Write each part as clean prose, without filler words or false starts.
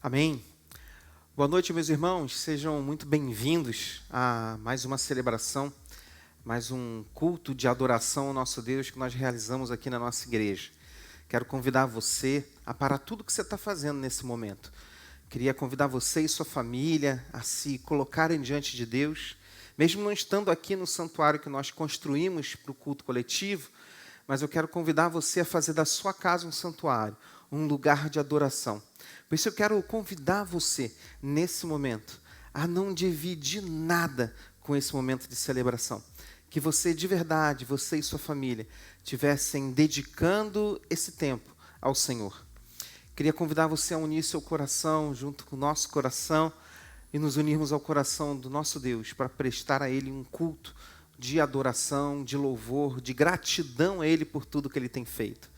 Amém. Boa noite, meus irmãos. Sejam muito bem-vindos a mais uma celebração, mais um culto de adoração ao nosso Deus que nós realizamos aqui na nossa igreja. Quero convidar você a parar tudo o que você está fazendo nesse momento. Queria convidar você e sua família a se colocarem diante de Deus, mesmo não estando aqui no santuário que nós construímos para o culto coletivo, mas eu quero convidar você a fazer da sua casa um santuário, um lugar de adoração. Por isso eu quero convidar você, nesse momento, a não dividir nada com esse momento de celebração. Que você, de verdade, você e sua família, estivessem dedicando esse tempo ao Senhor. Queria convidar você a unir seu coração junto com o nosso coração e nos unirmos ao coração do nosso Deus para prestar a Ele um culto de adoração, de louvor, de gratidão a Ele por tudo que Ele tem feito.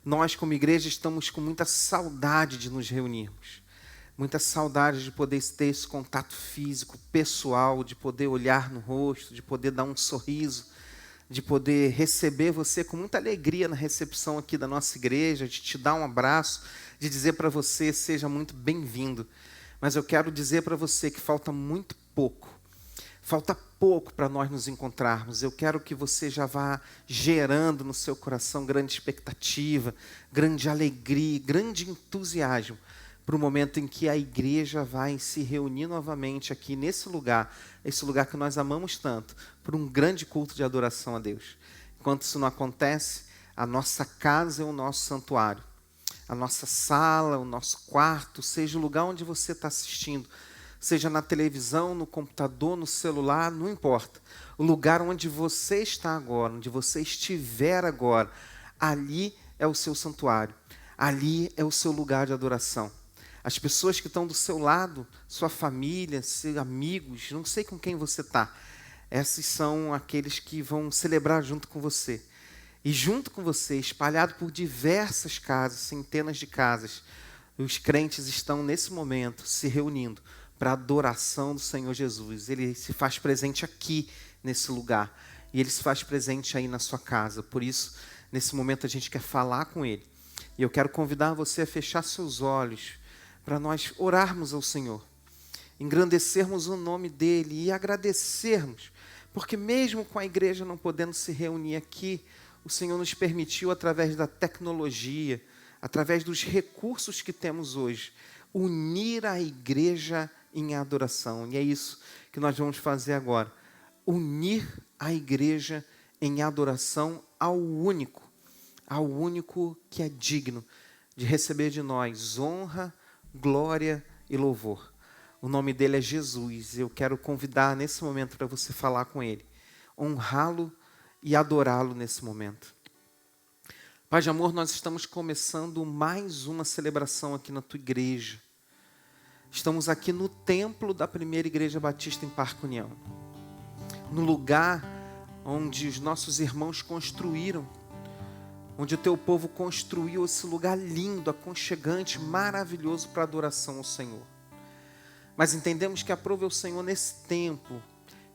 Nós, como igreja, estamos com muita saudade de nos reunirmos. Muita saudade de poder ter esse contato físico, pessoal, de poder olhar no rosto, de poder dar um sorriso, de poder receber você com muita alegria na recepção aqui da nossa igreja, de te dar um abraço, de dizer para você, seja muito bem-vindo. Mas eu quero dizer para você que falta muito pouco. Falta pouco para nós nos encontrarmos. Eu quero que você já vá gerando no seu coração grande expectativa, grande alegria, grande entusiasmo para o momento em que a igreja vai se reunir novamente aqui nesse lugar, esse lugar que nós amamos tanto, por um grande culto de adoração a Deus. Enquanto isso não acontece, a nossa casa é o nosso santuário. A nossa sala, o nosso quarto, seja o lugar onde você está assistindo, seja na televisão, no computador, no celular, não importa. O lugar onde você está agora, onde você estiver agora, ali é o seu santuário. Ali é o seu lugar de adoração. As pessoas que estão do seu lado, sua família, seus amigos, não sei com quem você está, esses são aqueles que vão celebrar junto com você. E junto com você, espalhado por diversas casas, centenas de casas, os crentes estão nesse momento se reunindo para a adoração do Senhor Jesus. Ele se faz presente aqui, nesse lugar. E Ele se faz presente aí na sua casa. Por isso, nesse momento, a gente quer falar com Ele. E eu quero convidar você a fechar seus olhos para nós orarmos ao Senhor. Engrandecermos o nome dEle e agradecermos. Porque mesmo com a igreja não podendo se reunir aqui, o Senhor nos permitiu, através da tecnologia, através dos recursos que temos hoje, unir a igreja em adoração. E é isso que nós vamos fazer agora. Unir a igreja em adoração ao único que é digno de receber de nós honra, glória e louvor. O nome dele é Jesus. Eu quero convidar nesse momento para você falar com ele, honrá-lo e adorá-lo nesse momento. Pai de amor, nós estamos começando mais uma celebração aqui na tua igreja. Estamos aqui no templo da primeira igreja batista em Parque União. No lugar onde os nossos irmãos construíram. Onde o teu povo construiu esse lugar lindo, aconchegante, maravilhoso para adoração ao Senhor. Mas entendemos que aprove o Senhor nesse tempo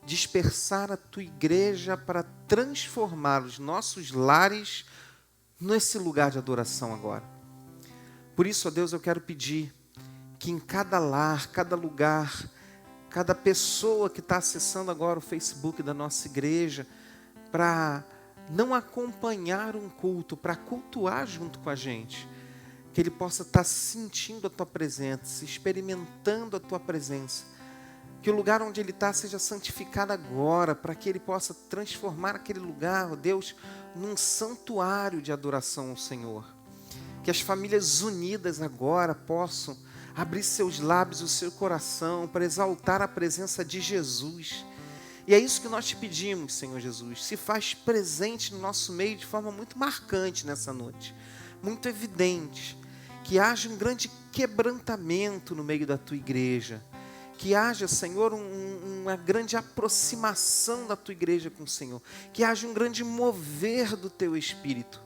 dispersar a tua igreja para transformar os nossos lares nesse lugar de adoração agora. Por isso, ó Deus, eu quero pedir que em cada lar, cada lugar, cada pessoa que está acessando agora o Facebook da nossa igreja, para não acompanhar um culto, para cultuar junto com a gente, que ele possa estar sentindo a tua presença, experimentando a tua presença, que o lugar onde ele está seja santificado agora, para que ele possa transformar aquele lugar, ó Deus, num santuário de adoração ao Senhor. Que as famílias unidas agora possam abrir seus lábios, o seu coração, para exaltar a presença de Jesus. E é isso que nós te pedimos, Senhor Jesus. Se faz presente no nosso meio de forma muito marcante nessa noite, muito evidente. Que haja um grande quebrantamento no meio da tua igreja. Que haja, Senhor, uma grande aproximação da tua igreja com o Senhor. Que haja um grande mover do teu Espírito.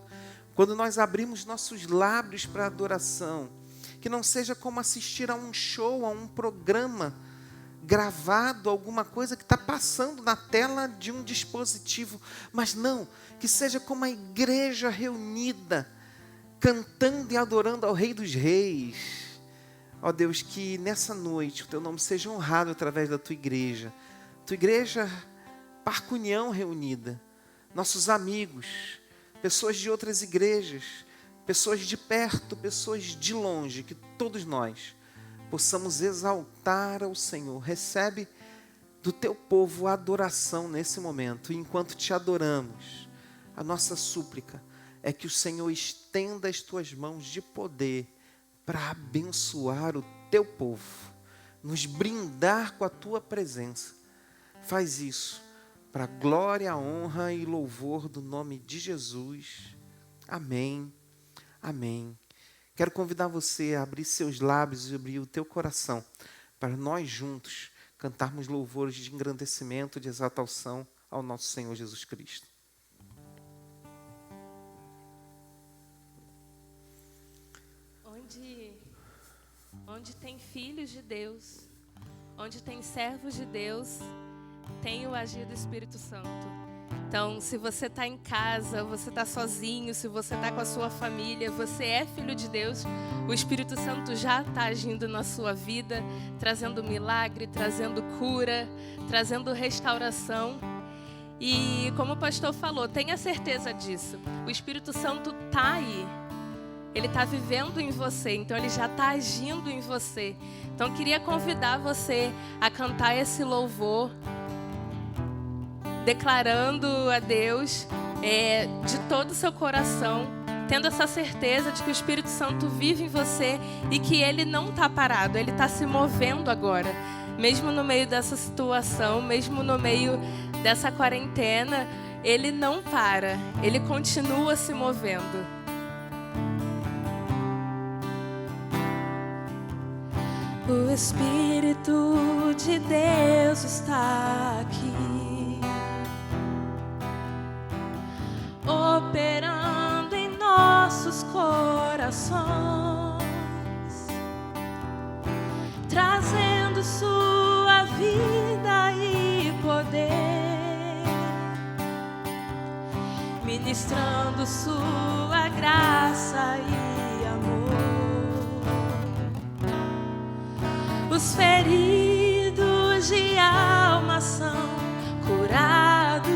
Quando nós abrimos nossos lábios para a adoração, que não seja como assistir a um show, a um programa gravado, alguma coisa que está passando na tela de um dispositivo, mas não, que seja como a igreja reunida, cantando e adorando ao Rei dos Reis, Ó Deus, que nessa noite o Teu nome seja honrado através da Tua igreja Parco União reunida, nossos amigos, pessoas de outras igrejas, pessoas de perto, pessoas de longe, que todos nós possamos exaltar ao Senhor. Recebe do Teu povo a adoração nesse momento, e enquanto Te adoramos, a nossa súplica é que o Senhor estenda as Tuas mãos de poder para abençoar o Teu povo, nos brindar com a Tua presença. Faz isso para a glória, honra e louvor do nome de Jesus. Amém. Amém. Quero convidar você a abrir seus lábios e abrir o teu coração para nós juntos cantarmos louvores de engrandecimento, de exaltação ao nosso Senhor Jesus Cristo. Onde tem filhos de Deus, onde tem servos de Deus, tem o agir do Espírito Santo. Então, se você está em casa, você está sozinho, se você está com a sua família, você é filho de Deus, o Espírito Santo já está agindo na sua vida, trazendo milagre, trazendo cura, trazendo restauração. E como o pastor falou, tenha certeza disso. O Espírito Santo está aí. Ele está vivendo em você, então Ele já está agindo em você. Então, queria convidar você a cantar esse louvor, declarando a Deus de todo o seu coração, tendo essa certeza de que o Espírito Santo vive em você e que Ele não está parado, Ele está se movendo agora. Mesmo no meio dessa situação, mesmo no meio dessa quarentena, Ele não para, Ele continua se movendo. O Espírito de Deus está aqui, operando em nossos corações, trazendo sua vida e poder, ministrando sua graça e amor. Os feridos de alma são curados,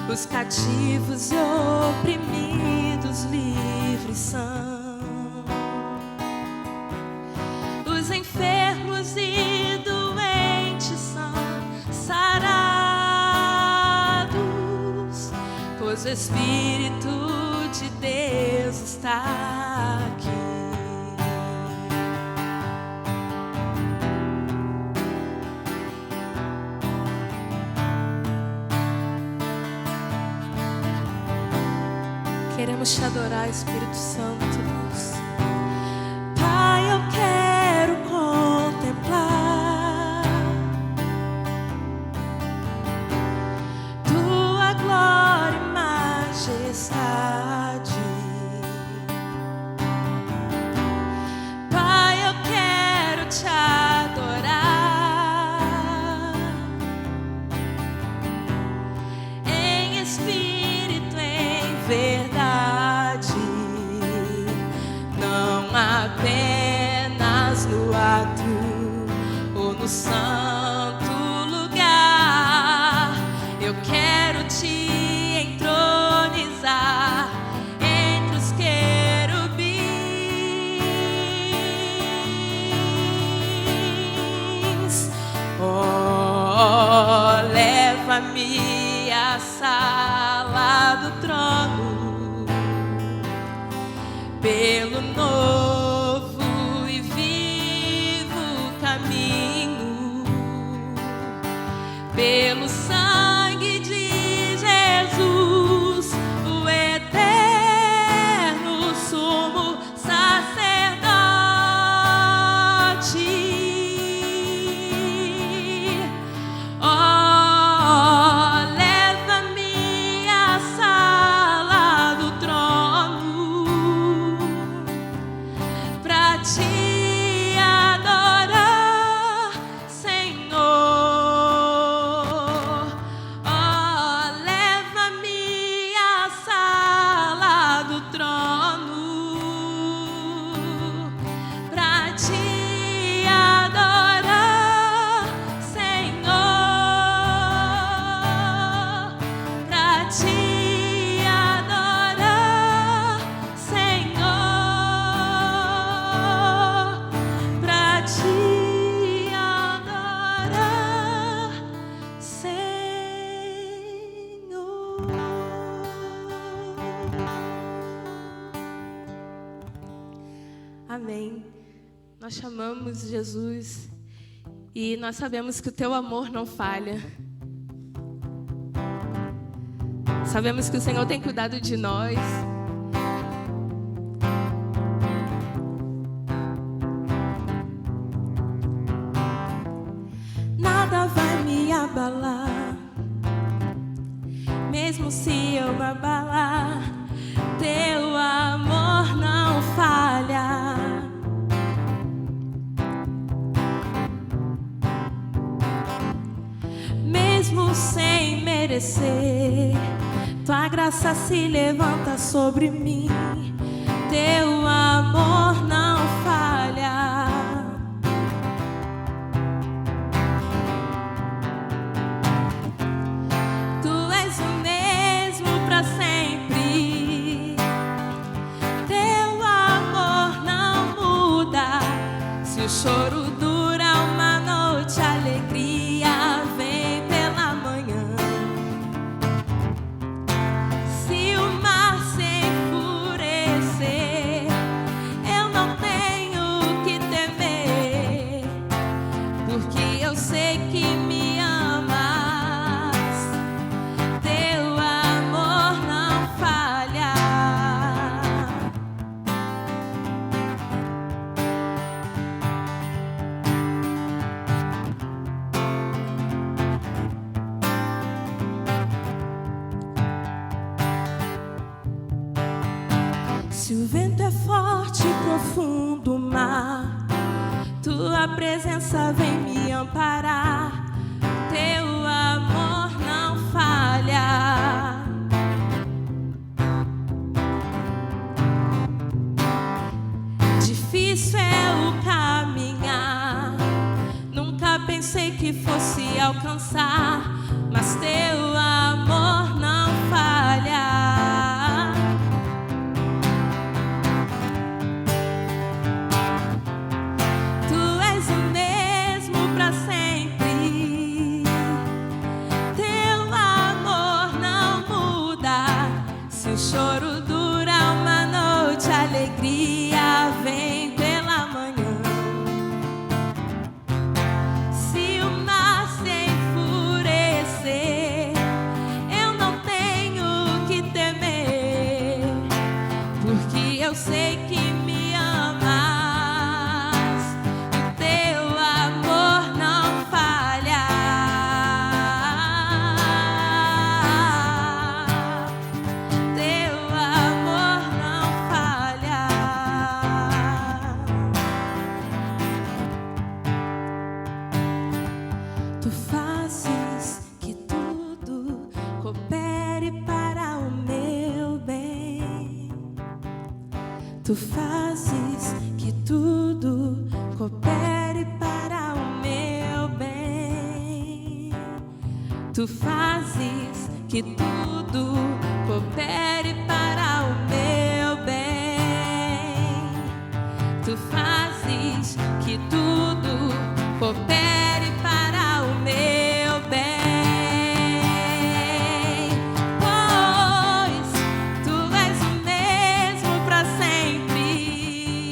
os cativos e oprimidos livres são, os enfermos e doentes são sarados, pois o Espírito de Deus está aqui. Queremos te adorar, Espírito Santo. Pai, eu quero contemplar tua glória e majestade. Pai, eu quero te adorar em espírito, em verdade. Apenas no ato ou no santo lugar, eu quero te entronizar entre os querubins. Oh, leva-me à sala do trono, pelo novo e vivo caminho, pelo sangue de Jesus, o eterno sumo sacerdote. Oh, leva-me à sala do trono pra te adorar, Senhor. Amém. Nós chamamos Jesus e nós sabemos que o teu amor não falha. Sabemos que o Senhor tem cuidado de nós. Nada vai me abalar, mesmo se eu me abalar, teu amor não falha. Mesmo sem merecer, tua graça se levanta sobre mim, teu amor não falha. Tu és o mesmo para sempre, teu amor não muda. Se o choro dura uma noite, a alegria vem pela manhã. Se o mar se enfurecer, eu não tenho que temer, porque eu sei que me amas, teu amor não falha. Se o vento é forte e profundo o mar, tua presença vem me amparar, teu amor não falha. Difícil é o caminhar, nunca pensei que fosse alcançar, mas teu amor não falha. Tu és o mesmo para sempre, teu amor não muda. Se o choro dura uma noite, a alegria vem pela manhã. Se o mar se enfurecer, eu não tenho que temer, porque eu sei que me amas, o teu amor não falha. Teu amor não falha. Tu fazes que tudo coopere para o meu bem. Tu fazes que tudo coopere para o meu bem. Tu fazes que tudo coopere para o meu bem. Tu fazes que tudo coopere para o meu bem. Pois tu és o mesmo para sempre,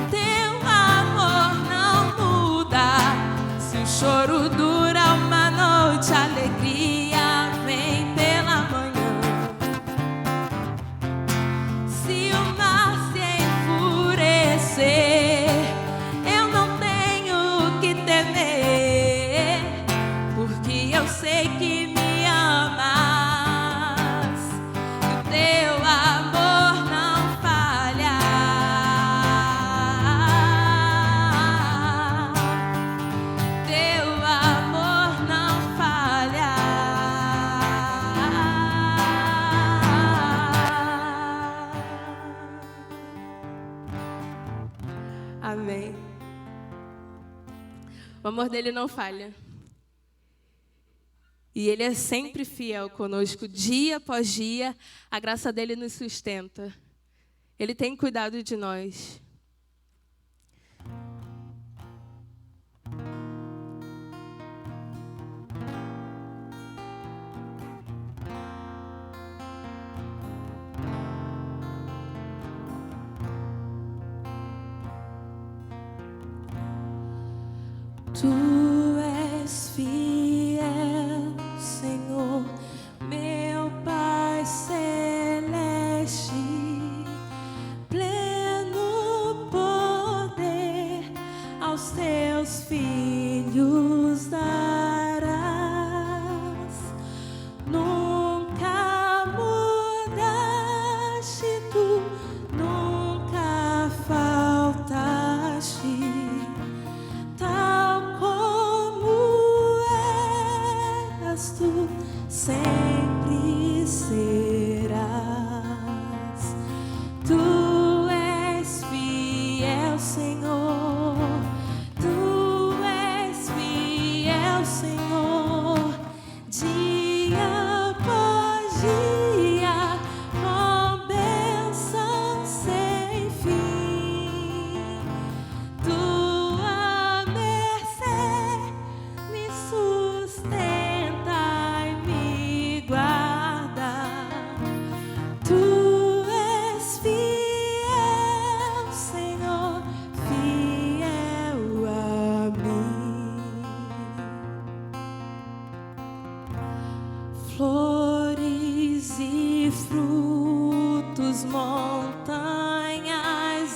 teu amor não muda. Se o choro dura uma noite, a alegria vem pela manhã. Se o mar se enfurecer, eu não tenho que temer, porque eu sei que me amas, o teu amor não falha. Teu amor não falha. Amém. O amor dele não falha. E ele é sempre fiel conosco, dia após dia. A graça dele nos sustenta. Ele tem cuidado de nós. Tu és fiel, Senhor, meu Pai celeste, pleno poder aos teus filhos darás. Nunca mudaste, tu nunca faltaste. Tu sempre serás. Tu és fiel, Senhor. Tu és fiel, Senhor. Dia após dia, com bênção sem fim. Tua mercê me sustenta. Tu és fiel, Senhor, fiel a mim. Flores e frutos, montanhas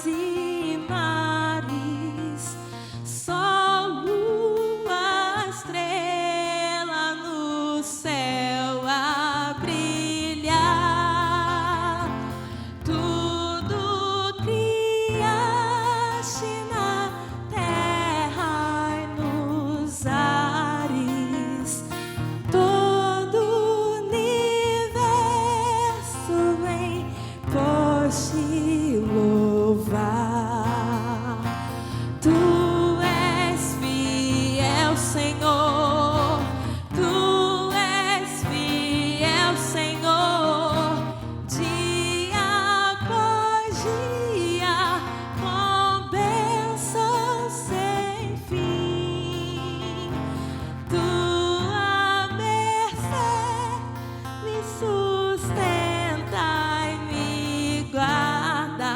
e mares, sol, lua, estrela no céu a brilhar. Tudo criaste na terra e nos ares. Todo o universo vem por te louvar. Tu és fiel, Senhor. Tu és fiel, Senhor. Dia após dia, com bênção sem fim. Tua mercê me sustenta e me guarda.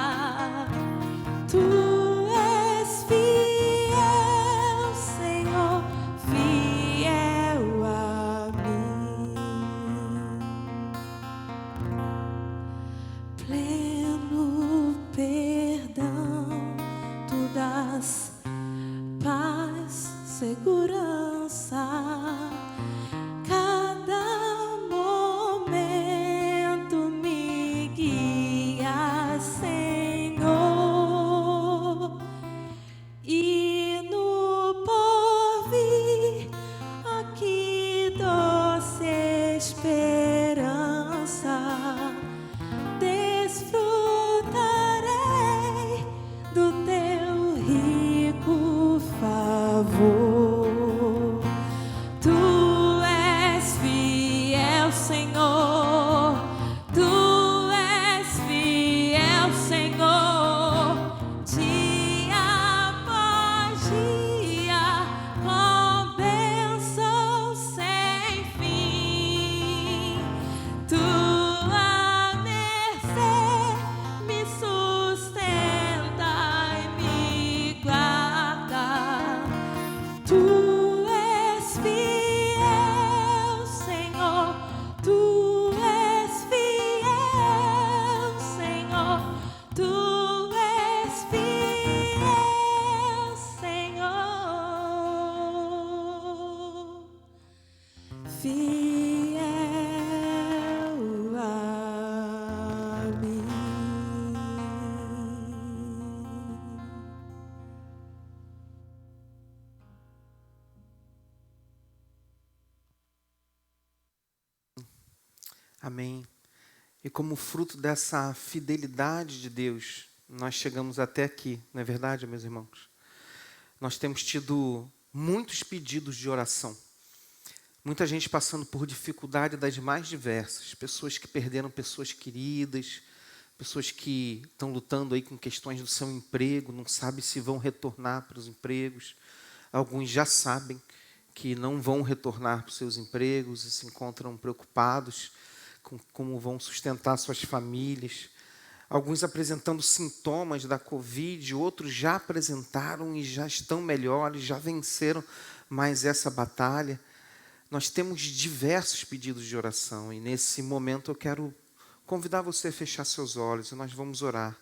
Tu és fiel, Senhor, fiel a mim. Pleno perdão, tu dás paz, segurança. Cada momento me guia, Senhor. E no porvir, aqui doce esperança, desfrutarei do teu rico favor. Tu és fiel, Senhor. Tu és fiel, Senhor. Dia após dia, com bênção sem fim. Tua mercê me sustenta e me guarda. Tu és fiel, Senhor. Tu és fiel, Senhor. Tu és fiel, Senhor. Fiel a mim. Amém. E como fruto dessa fidelidade de Deus, nós chegamos até aqui, não é verdade, meus irmãos? Nós temos tido muitos pedidos de oração. Muita gente passando por dificuldade das mais diversas. Pessoas que perderam pessoas queridas, pessoas que estão lutando aí com questões do seu emprego, não sabem se vão retornar para os empregos. Alguns já sabem que não vão retornar para os seus empregos e se encontram preocupados com como vão sustentar suas famílias. alguns apresentando sintomas da Covid, outros já apresentaram e já estão melhores, já venceram mais essa batalha. Nós temos diversos pedidos de oração e nesse momento eu quero convidar você a fechar seus olhos e nós vamos orar.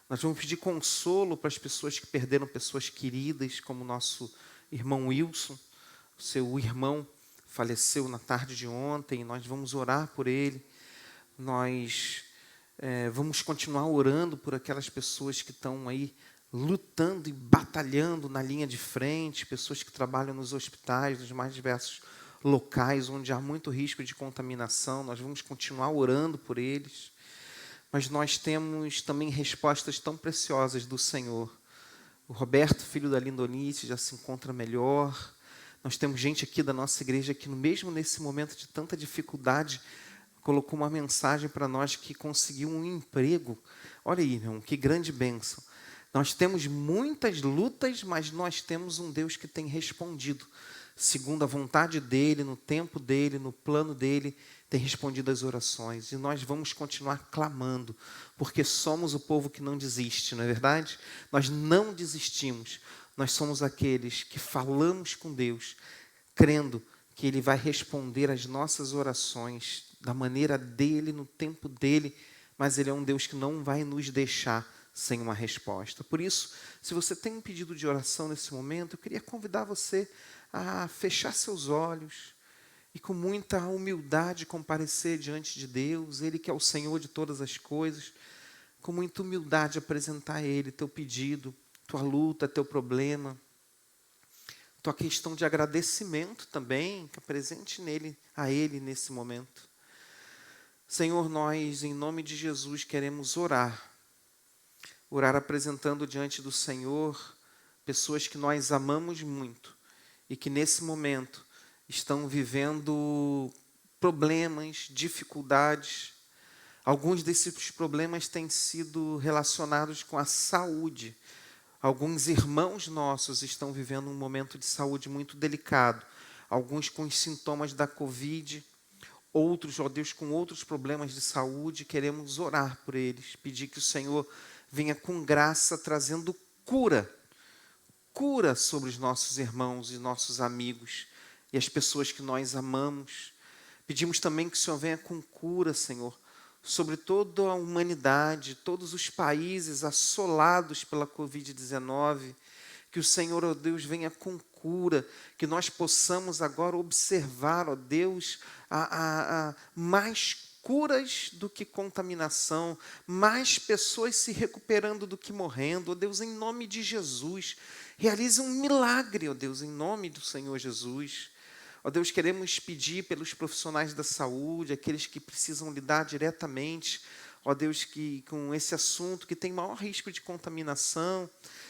Nós vamos pedir consolo para as pessoas que perderam pessoas queridas, como o nosso irmão Wilson. O seu irmão faleceu na tarde de ontem, nós vamos orar por ele. Nós vamos continuar orando por aquelas pessoas que estão aí lutando e batalhando na linha de frente, pessoas que trabalham nos hospitais, nos mais diversos locais onde há muito risco de contaminação. Nós vamos continuar orando por eles. Mas nós temos também respostas tão preciosas do Senhor. O Roberto, filho da Lindonice, já se encontra melhor. Nós temos gente aqui da nossa igreja que, mesmo nesse momento de tanta dificuldade, colocou uma mensagem para nós que conseguiu um emprego. Olha aí, irmão, que grande bênção. Nós temos muitas lutas, mas nós temos um Deus que tem respondido. Segundo a vontade dEle, no tempo dEle, no plano dEle, tem respondido às orações. E nós vamos continuar clamando, porque somos o povo que não desiste, não é verdade? Nós não desistimos. Nós somos aqueles que falamos com Deus, crendo que Ele vai responder às nossas orações da maneira dEle, no tempo dEle, mas Ele é um Deus que não vai nos deixar sem uma resposta. Por isso, se você tem um pedido de oração nesse momento, eu queria convidar você a fechar seus olhos e com muita humildade comparecer diante de Deus, Ele que é o Senhor de todas as coisas, com muita humildade apresentar a Ele teu pedido, tua luta, teu problema, tua questão de agradecimento também, que apresente a Ele nesse momento. Senhor, nós, em nome de Jesus, queremos orar apresentando diante do Senhor pessoas que nós amamos muito e que nesse momento estão vivendo problemas, dificuldades. Alguns desses problemas têm sido relacionados com a saúde. Alguns irmãos nossos estão vivendo um momento de saúde muito delicado. Alguns com os sintomas da Covid, outros, ó Deus, com outros problemas de saúde. Queremos orar por eles, pedir que o Senhor venha com graça trazendo cura sobre os nossos irmãos e nossos amigos e as pessoas que nós amamos. Pedimos também que o Senhor venha com cura, Senhor, sobre toda a humanidade, todos os países assolados pela Covid-19, que o Senhor, ó Deus, venha com cura, que nós possamos agora observar, ó Deus, mais curas do que contaminação, mais pessoas se recuperando do que morrendo. Ó Deus, em nome de Jesus, realize um milagre, ó Deus, em nome do Senhor Jesus. Ó Deus, queremos pedir pelos profissionais da saúde, aqueles que precisam lidar diretamente, ó Deus, que com esse assunto que tem maior risco de contaminação,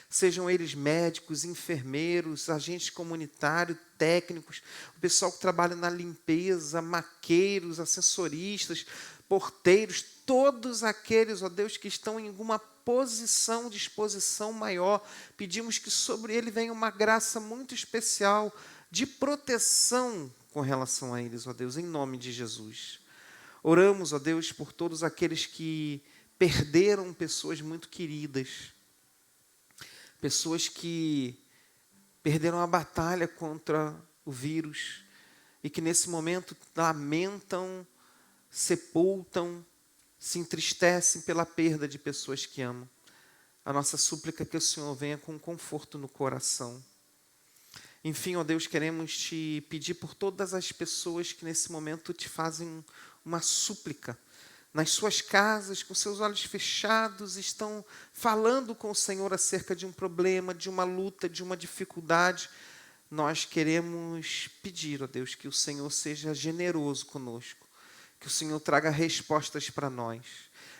sejam eles médicos, enfermeiros, agentes comunitários, técnicos, o pessoal que trabalha na limpeza, maqueiros, assessoristas, porteiros, todos aqueles, ó Deus, que estão em alguma posição de exposição maior, pedimos que sobre ele venha uma graça muito especial de proteção com relação a eles, ó Deus, em nome de Jesus. Oramos, ó Deus, por todos aqueles que perderam pessoas muito queridas, pessoas que perderam a batalha contra o vírus e que nesse momento lamentam, sepultam, se entristecem pela perda de pessoas que amam. A nossa súplica é que o Senhor venha com conforto no coração. Enfim, ó Deus, queremos te pedir por todas as pessoas que nesse momento te fazem uma súplica. Nas suas casas, com seus olhos fechados, estão falando com o Senhor acerca de um problema, de uma luta, de uma dificuldade. Nós queremos pedir, ó Deus, que o Senhor seja generoso conosco, que o Senhor traga respostas para nós.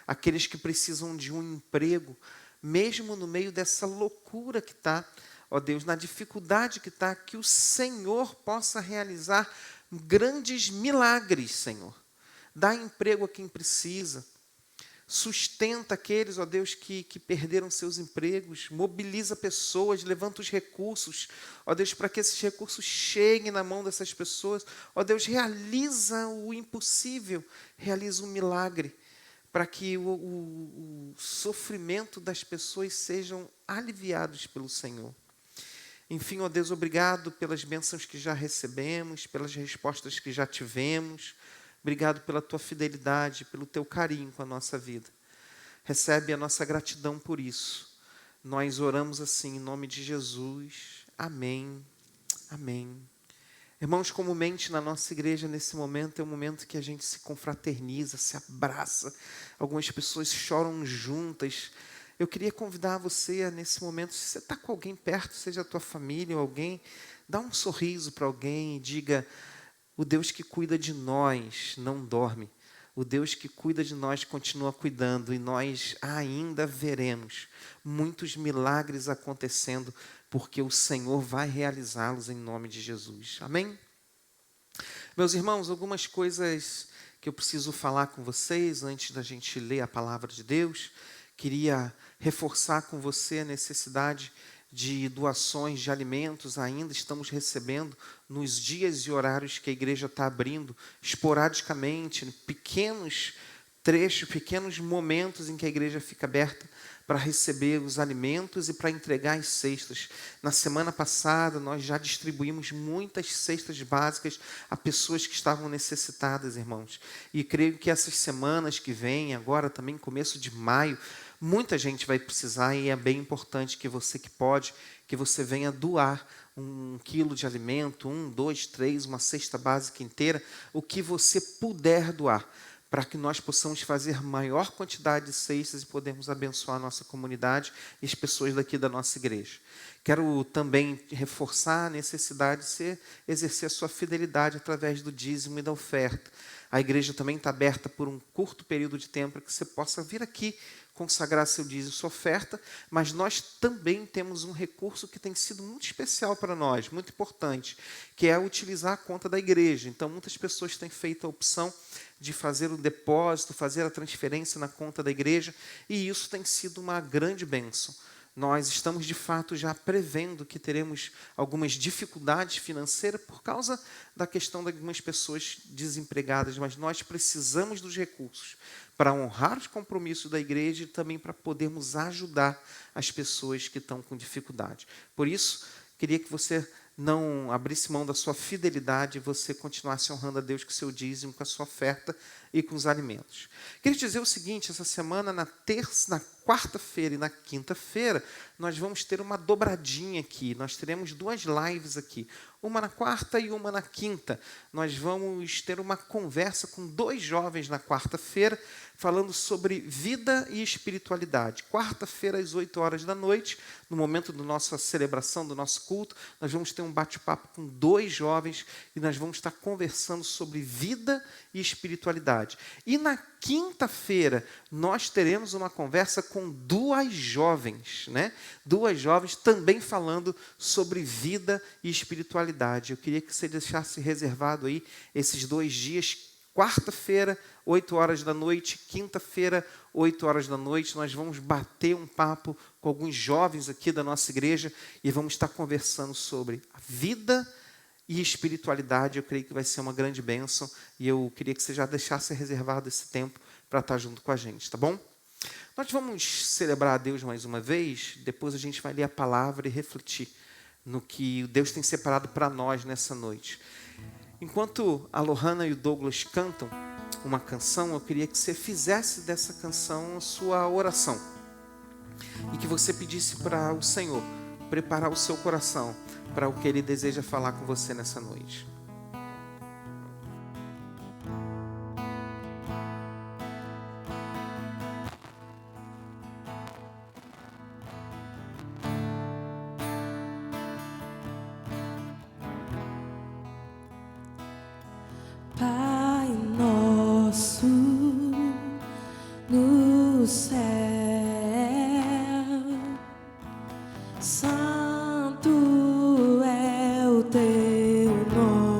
Aqueles que precisam de um emprego, mesmo no meio dessa loucura que está, ó Deus, na dificuldade que está, que o Senhor possa realizar grandes milagres, Senhor. Dá emprego a quem precisa, sustenta aqueles, ó Deus, que perderam seus empregos, mobiliza pessoas, levanta os recursos, ó Deus, para que esses recursos cheguem na mão dessas pessoas. Ó Deus, realiza o impossível, realiza um milagre, para que o sofrimento das pessoas sejam aliviados pelo Senhor. Enfim, ó Deus, obrigado pelas bênçãos que já recebemos, pelas respostas que já tivemos. Obrigado pela tua fidelidade, pelo teu carinho com a nossa vida. Recebe a nossa gratidão por isso. Nós oramos assim em nome de Jesus. Amém. Amém. Irmãos, comumente na nossa igreja, nesse momento, é um momento que a gente se confraterniza, se abraça. Algumas pessoas choram juntas. Eu queria convidar você, nesse momento, se você está com alguém perto, seja a tua família ou alguém, dá um sorriso para alguém e diga: o Deus que cuida de nós não dorme. O Deus que cuida de nós continua cuidando e nós ainda veremos muitos milagres acontecendo, porque o Senhor vai realizá-los em nome de Jesus. Amém? Meus irmãos, algumas coisas que eu preciso falar com vocês antes da gente ler a palavra de Deus. Queria reforçar com você a necessidade de doações de alimentos. Ainda estamos recebendo nos dias e horários que a igreja está abrindo, esporadicamente, pequenos trechos, pequenos momentos em que a igreja fica aberta para receber os alimentos e para entregar as cestas. Na semana passada, nós já distribuímos muitas cestas básicas a pessoas que estavam necessitadas, irmãos. E creio que essas semanas que vêm, agora também começo de maio, muita gente vai precisar, e é bem importante que você que pode, que você venha doar 1 quilo de alimento, 1, 2, 3, uma cesta básica inteira, o que você puder doar, para que nós possamos fazer maior quantidade de cestas e podermos abençoar a nossa comunidade e as pessoas daqui da nossa igreja. Quero também reforçar a necessidade de você exercer a sua fidelidade através do dízimo e da oferta. A igreja também está aberta por um curto período de tempo para que você possa vir aqui consagrar seu dízimo e sua oferta, mas nós também temos um recurso que tem sido muito especial para nós, muito importante, que é utilizar a conta da igreja. Então, muitas pessoas têm feito a opção de fazer o depósito, fazer a transferência na conta da igreja, e isso tem sido uma grande bênção. Nós estamos, de fato, já prevendo que teremos algumas dificuldades financeiras por causa da questão de algumas pessoas desempregadas, mas nós precisamos dos recursos para honrar os compromissos da igreja e também para podermos ajudar as pessoas que estão com dificuldade. Por isso, queria que você não abrisse mão da sua fidelidade e você continuasse honrando a Deus com o seu dízimo, com a sua oferta e com os alimentos. Queria dizer o seguinte: essa semana, na quarta-feira e na quinta-feira, nós vamos ter uma dobradinha aqui. Nós teremos 2 lives aqui, uma na quarta e uma na quinta. Nós vamos ter uma conversa com 2 jovens na quarta-feira, falando sobre vida e espiritualidade. Quarta-feira, às 8 horas da noite, no momento da nossa celebração, do nosso culto, nós vamos ter um bate-papo com 2 jovens e nós vamos estar conversando sobre vida e espiritualidade. E na quinta-feira, nós teremos uma conversa com 2 jovens, né? 2 jovens também falando sobre vida e espiritualidade. Eu queria que você deixasse reservado aí esses 2 dias. Quarta-feira, 8 horas da noite, quinta-feira, 8 horas da noite, nós vamos bater um papo com alguns jovens aqui da nossa igreja e vamos estar conversando sobre a vida e espiritualidade. Eu creio que vai ser uma grande bênção e eu queria que você já deixasse reservado esse tempo para estar junto com a gente, tá bom? Nós vamos celebrar a Deus mais uma vez, depois a gente vai ler a palavra e refletir no que Deus tem separado para nós nessa noite. Enquanto a Lohana e o Douglas cantam uma canção, eu queria que você fizesse dessa canção a sua oração e que você pedisse para o Senhor preparar o seu coração para o que Ele deseja falar com você nessa noite. Pai nosso no céu, santo é o teu nome.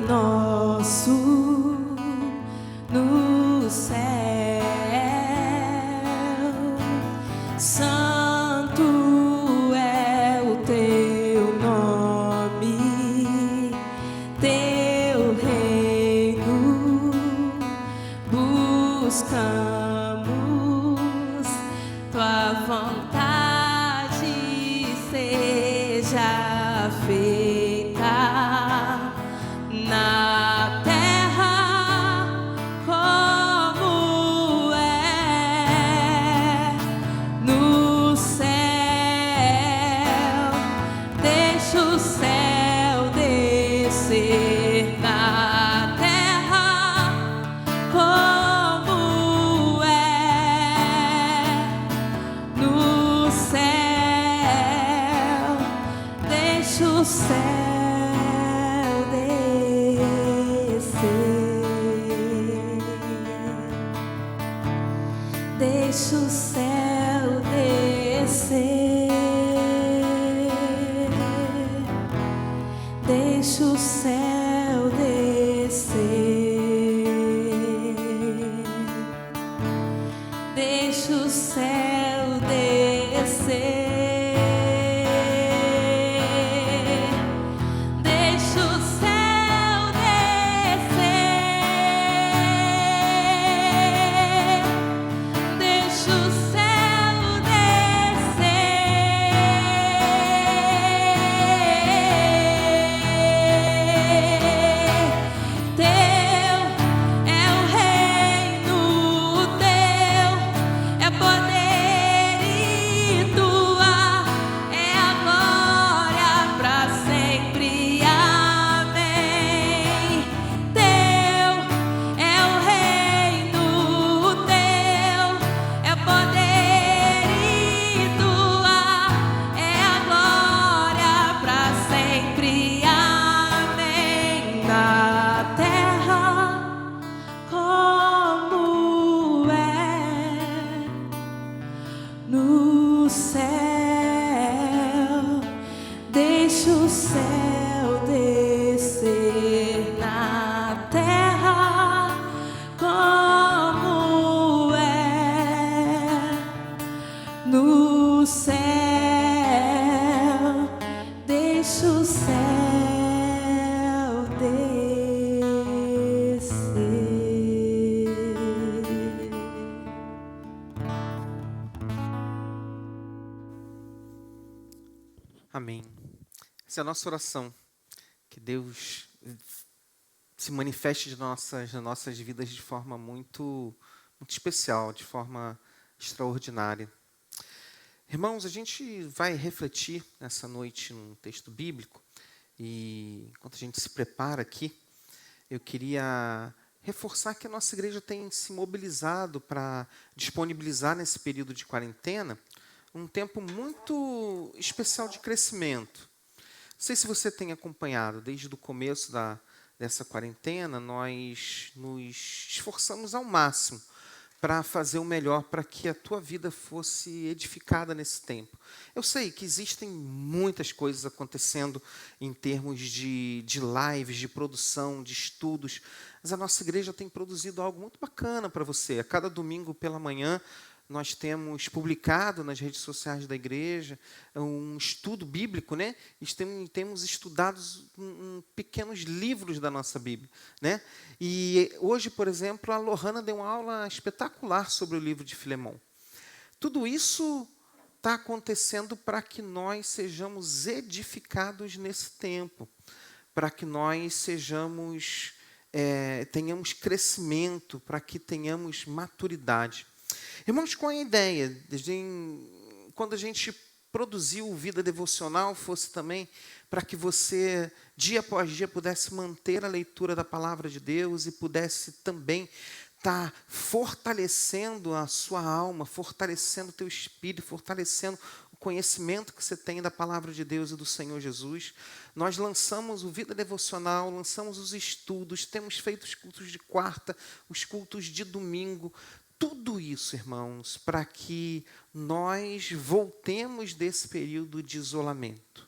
nosso no céu. Santo é o teu nome, teu reino buscamos, tua vontade seja feita na terra como é no céu. Deixa o céu descer na terra como é no céu. Deixa o céu descer. Deixa o céu descer. Deixa o céu descer. Deixa o céu descer. Deixa o céu descer. Deixa o céu descer. Teu é o reino, teu é poder e tua é a glória para sempre. Amém. Teu é o reino, teu é poder e tua é a glória para sempre. Amém. Na terra como é no céu. Deixa o céu descer na terra como é no céu. Deixa o céu descer. Amém. Essa é a nossa oração. Que Deus se manifeste nas nossas vidas de forma muito especial, de forma extraordinária. Irmãos, a gente vai refletir nessa noite num texto bíblico e enquanto a gente se prepara aqui, eu queria reforçar que a nossa igreja tem se mobilizado para disponibilizar nesse período de quarentena um tempo muito especial de crescimento. Não sei se você tem acompanhado, desde o começo dessa quarentena, nós nos esforçamos ao máximo para fazer o melhor para que a tua vida fosse edificada nesse tempo. Eu sei que existem muitas coisas acontecendo em termos de lives, de produção, de estudos, mas a nossa igreja tem produzido algo muito bacana para você. A cada domingo pela manhã, nós temos publicado nas redes sociais da igreja um estudo bíblico, né? Temos estudado pequenos livros da nossa Bíblia, né? E hoje, por exemplo, a Lohana deu uma aula espetacular sobre o livro de Filemão. Tudo isso está acontecendo para que nós sejamos edificados nesse tempo, para que nós tenhamos crescimento, para que tenhamos maturidade. Irmãos, qual é a ideia? Quando a gente produziu o Vida Devocional, fosse também para que você, dia após dia, pudesse manter a leitura da Palavra de Deus e pudesse também estar fortalecendo a sua alma, fortalecendo o teu espírito, fortalecendo o conhecimento que você tem da Palavra de Deus e do Senhor Jesus. Nós lançamos o Vida Devocional, lançamos os estudos, temos feito os cultos de quarta, os cultos de domingo. Tudo isso, irmãos, para que nós voltemos desse período de isolamento.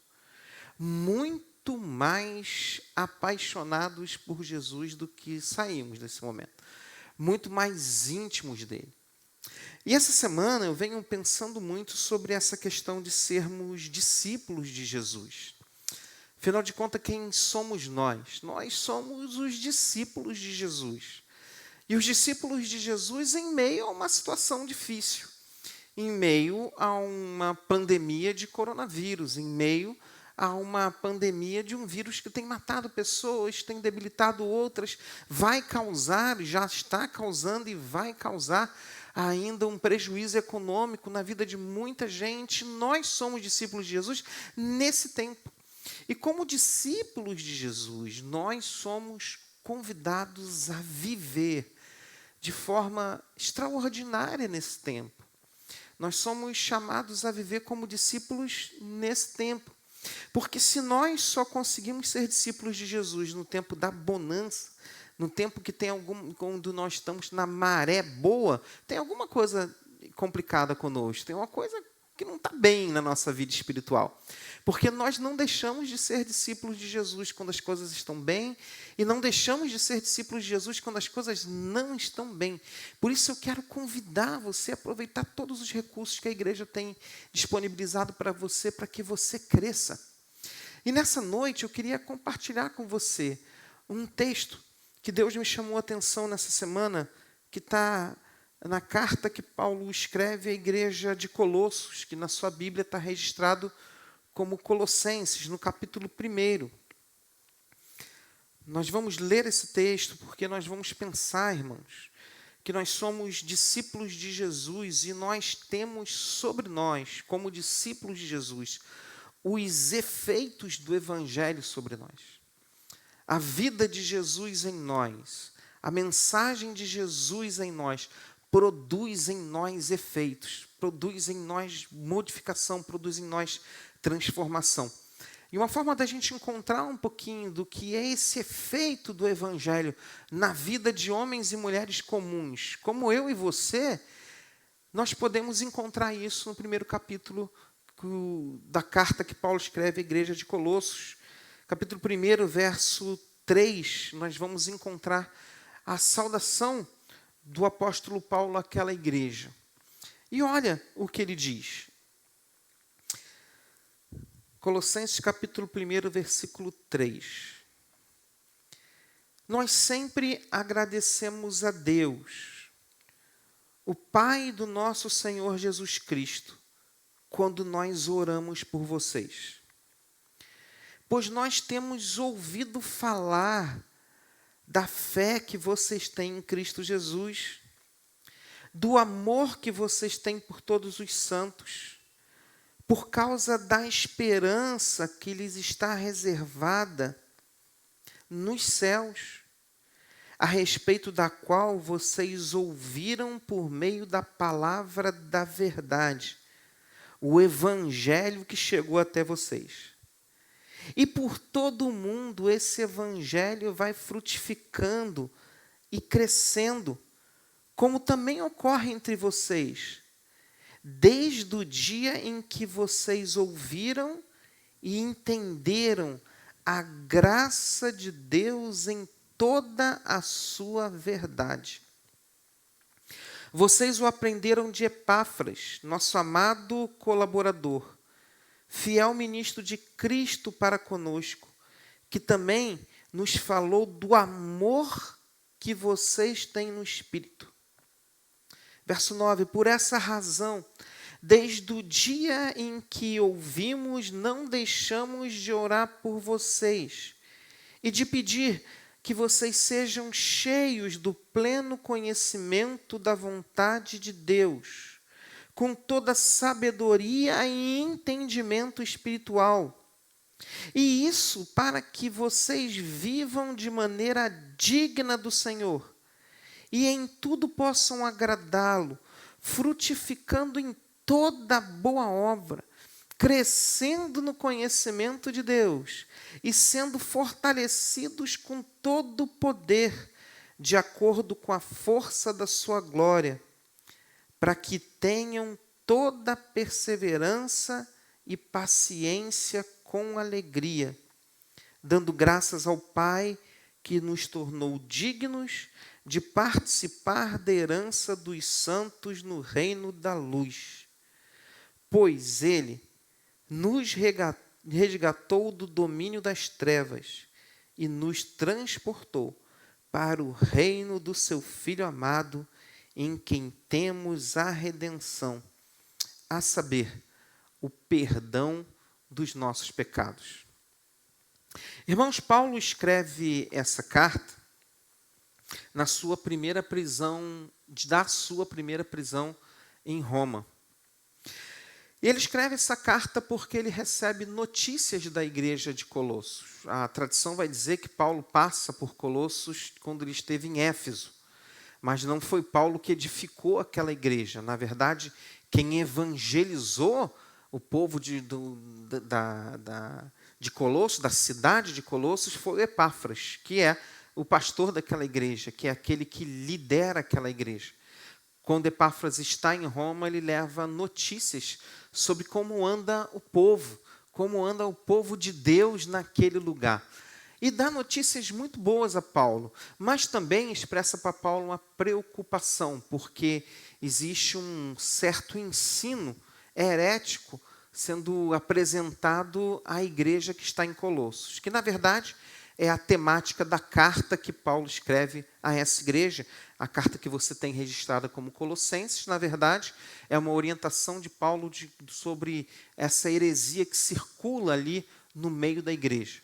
Muito muito mais apaixonados por Jesus do que saímos desse momento. Muito mais íntimos dele. E essa semana eu venho pensando muito sobre essa questão de sermos discípulos de Jesus. Afinal de contas, quem somos nós? Nós somos os discípulos de Jesus. E os discípulos de Jesus em meio a uma situação difícil, em meio a uma pandemia de coronavírus, em meio a uma pandemia de um vírus que tem matado pessoas, tem debilitado outras, vai causar, já está causando e vai causar ainda um prejuízo econômico na vida de muita gente. Nós somos discípulos de Jesus nesse tempo. E como discípulos de Jesus, nós somos convidados a viver de forma extraordinária nesse tempo. Nós somos chamados a viver como discípulos nesse tempo. Porque se nós só conseguimos ser discípulos de Jesus no tempo da bonança, no tempo que tem quando nós estamos na maré boa, tem alguma coisa complicada conosco, tem uma coisa que não está bem na nossa vida espiritual. Porque nós não deixamos de ser discípulos de Jesus quando as coisas estão bem, e não deixamos de ser discípulos de Jesus quando as coisas não estão bem. Por isso eu quero convidar você a aproveitar todos os recursos que a igreja tem disponibilizado para você, para que você cresça. E nessa noite eu queria compartilhar com você um texto que Deus me chamou a atenção nessa semana, que está na carta que Paulo escreve à igreja de Colossos, que na sua Bíblia está registrado como Colossenses, no capítulo 1. Nós vamos ler esse texto porque nós vamos pensar, irmãos, que nós somos discípulos de Jesus e nós temos sobre nós, como discípulos de Jesus, os efeitos do Evangelho sobre nós. A vida de Jesus em nós, a mensagem de Jesus em nós, produz em nós efeitos, produz em nós modificação, produz em nós transformação. E uma forma da gente encontrar um pouquinho do que é esse efeito do Evangelho na vida de homens e mulheres comuns, como eu e você, nós podemos encontrar isso no primeiro capítulo da carta que Paulo escreve à igreja de Colossos. Capítulo 1, verso 3, nós vamos encontrar a saudação do apóstolo Paulo àquela igreja. E olha o que ele diz. Colossenses capítulo 1, versículo 3. Nós sempre agradecemos a Deus, o Pai do nosso Senhor Jesus Cristo, quando nós oramos por vocês. Pois nós temos ouvido falar da fé que vocês têm em Cristo Jesus, do amor que vocês têm por todos os santos, por causa da esperança que lhes está reservada nos céus, a respeito da qual vocês ouviram por meio da palavra da verdade, o evangelho que chegou até vocês. E por todo o mundo esse evangelho vai frutificando e crescendo, como também ocorre entre vocês, desde o dia em que vocês ouviram e entenderam a graça de Deus em toda a sua verdade. Vocês o aprenderam de Epáfras, nosso amado colaborador, fiel ministro de Cristo para conosco, que também nos falou do amor que vocês têm no Espírito. Verso 9, por essa razão, desde o dia em que ouvimos, não deixamos de orar por vocês e de pedir que vocês sejam cheios do pleno conhecimento da vontade de Deus, com toda sabedoria e entendimento espiritual. E isso para que vocês vivam de maneira digna do Senhor e em tudo possam agradá-lo, frutificando em toda boa obra, crescendo no conhecimento de Deus e sendo fortalecidos com todo o poder, de acordo com a força da sua glória, para que tenham toda perseverança e paciência com alegria, dando graças ao Pai que nos tornou dignos de participar da herança dos santos no reino da luz. Pois Ele nos resgatou do domínio das trevas e nos transportou para o reino do seu Filho amado, em quem temos a redenção, a saber, o perdão dos nossos pecados. Irmãos, Paulo escreve essa carta da sua primeira prisão em Roma. E ele escreve essa carta porque ele recebe notícias da igreja de Colossos. A tradição vai dizer que Paulo passa por Colossos quando ele esteve em Éfeso. Mas não foi Paulo que edificou aquela igreja. Na verdade, quem evangelizou o povo de Colossos, da cidade de Colossos, foi Epáfras, que é o pastor daquela igreja, que é aquele que lidera aquela igreja. Quando Epáfras está em Roma, ele leva notícias sobre como anda o povo de Deus naquele lugar. E dá notícias muito boas a Paulo, mas também expressa para Paulo uma preocupação, porque existe um certo ensino herético sendo apresentado à igreja que está em Colossos, que na verdade é a temática da carta que Paulo escreve a essa igreja. A carta que você tem registrada como Colossenses, na verdade, é uma orientação de Paulo sobre essa heresia que circula ali no meio da igreja.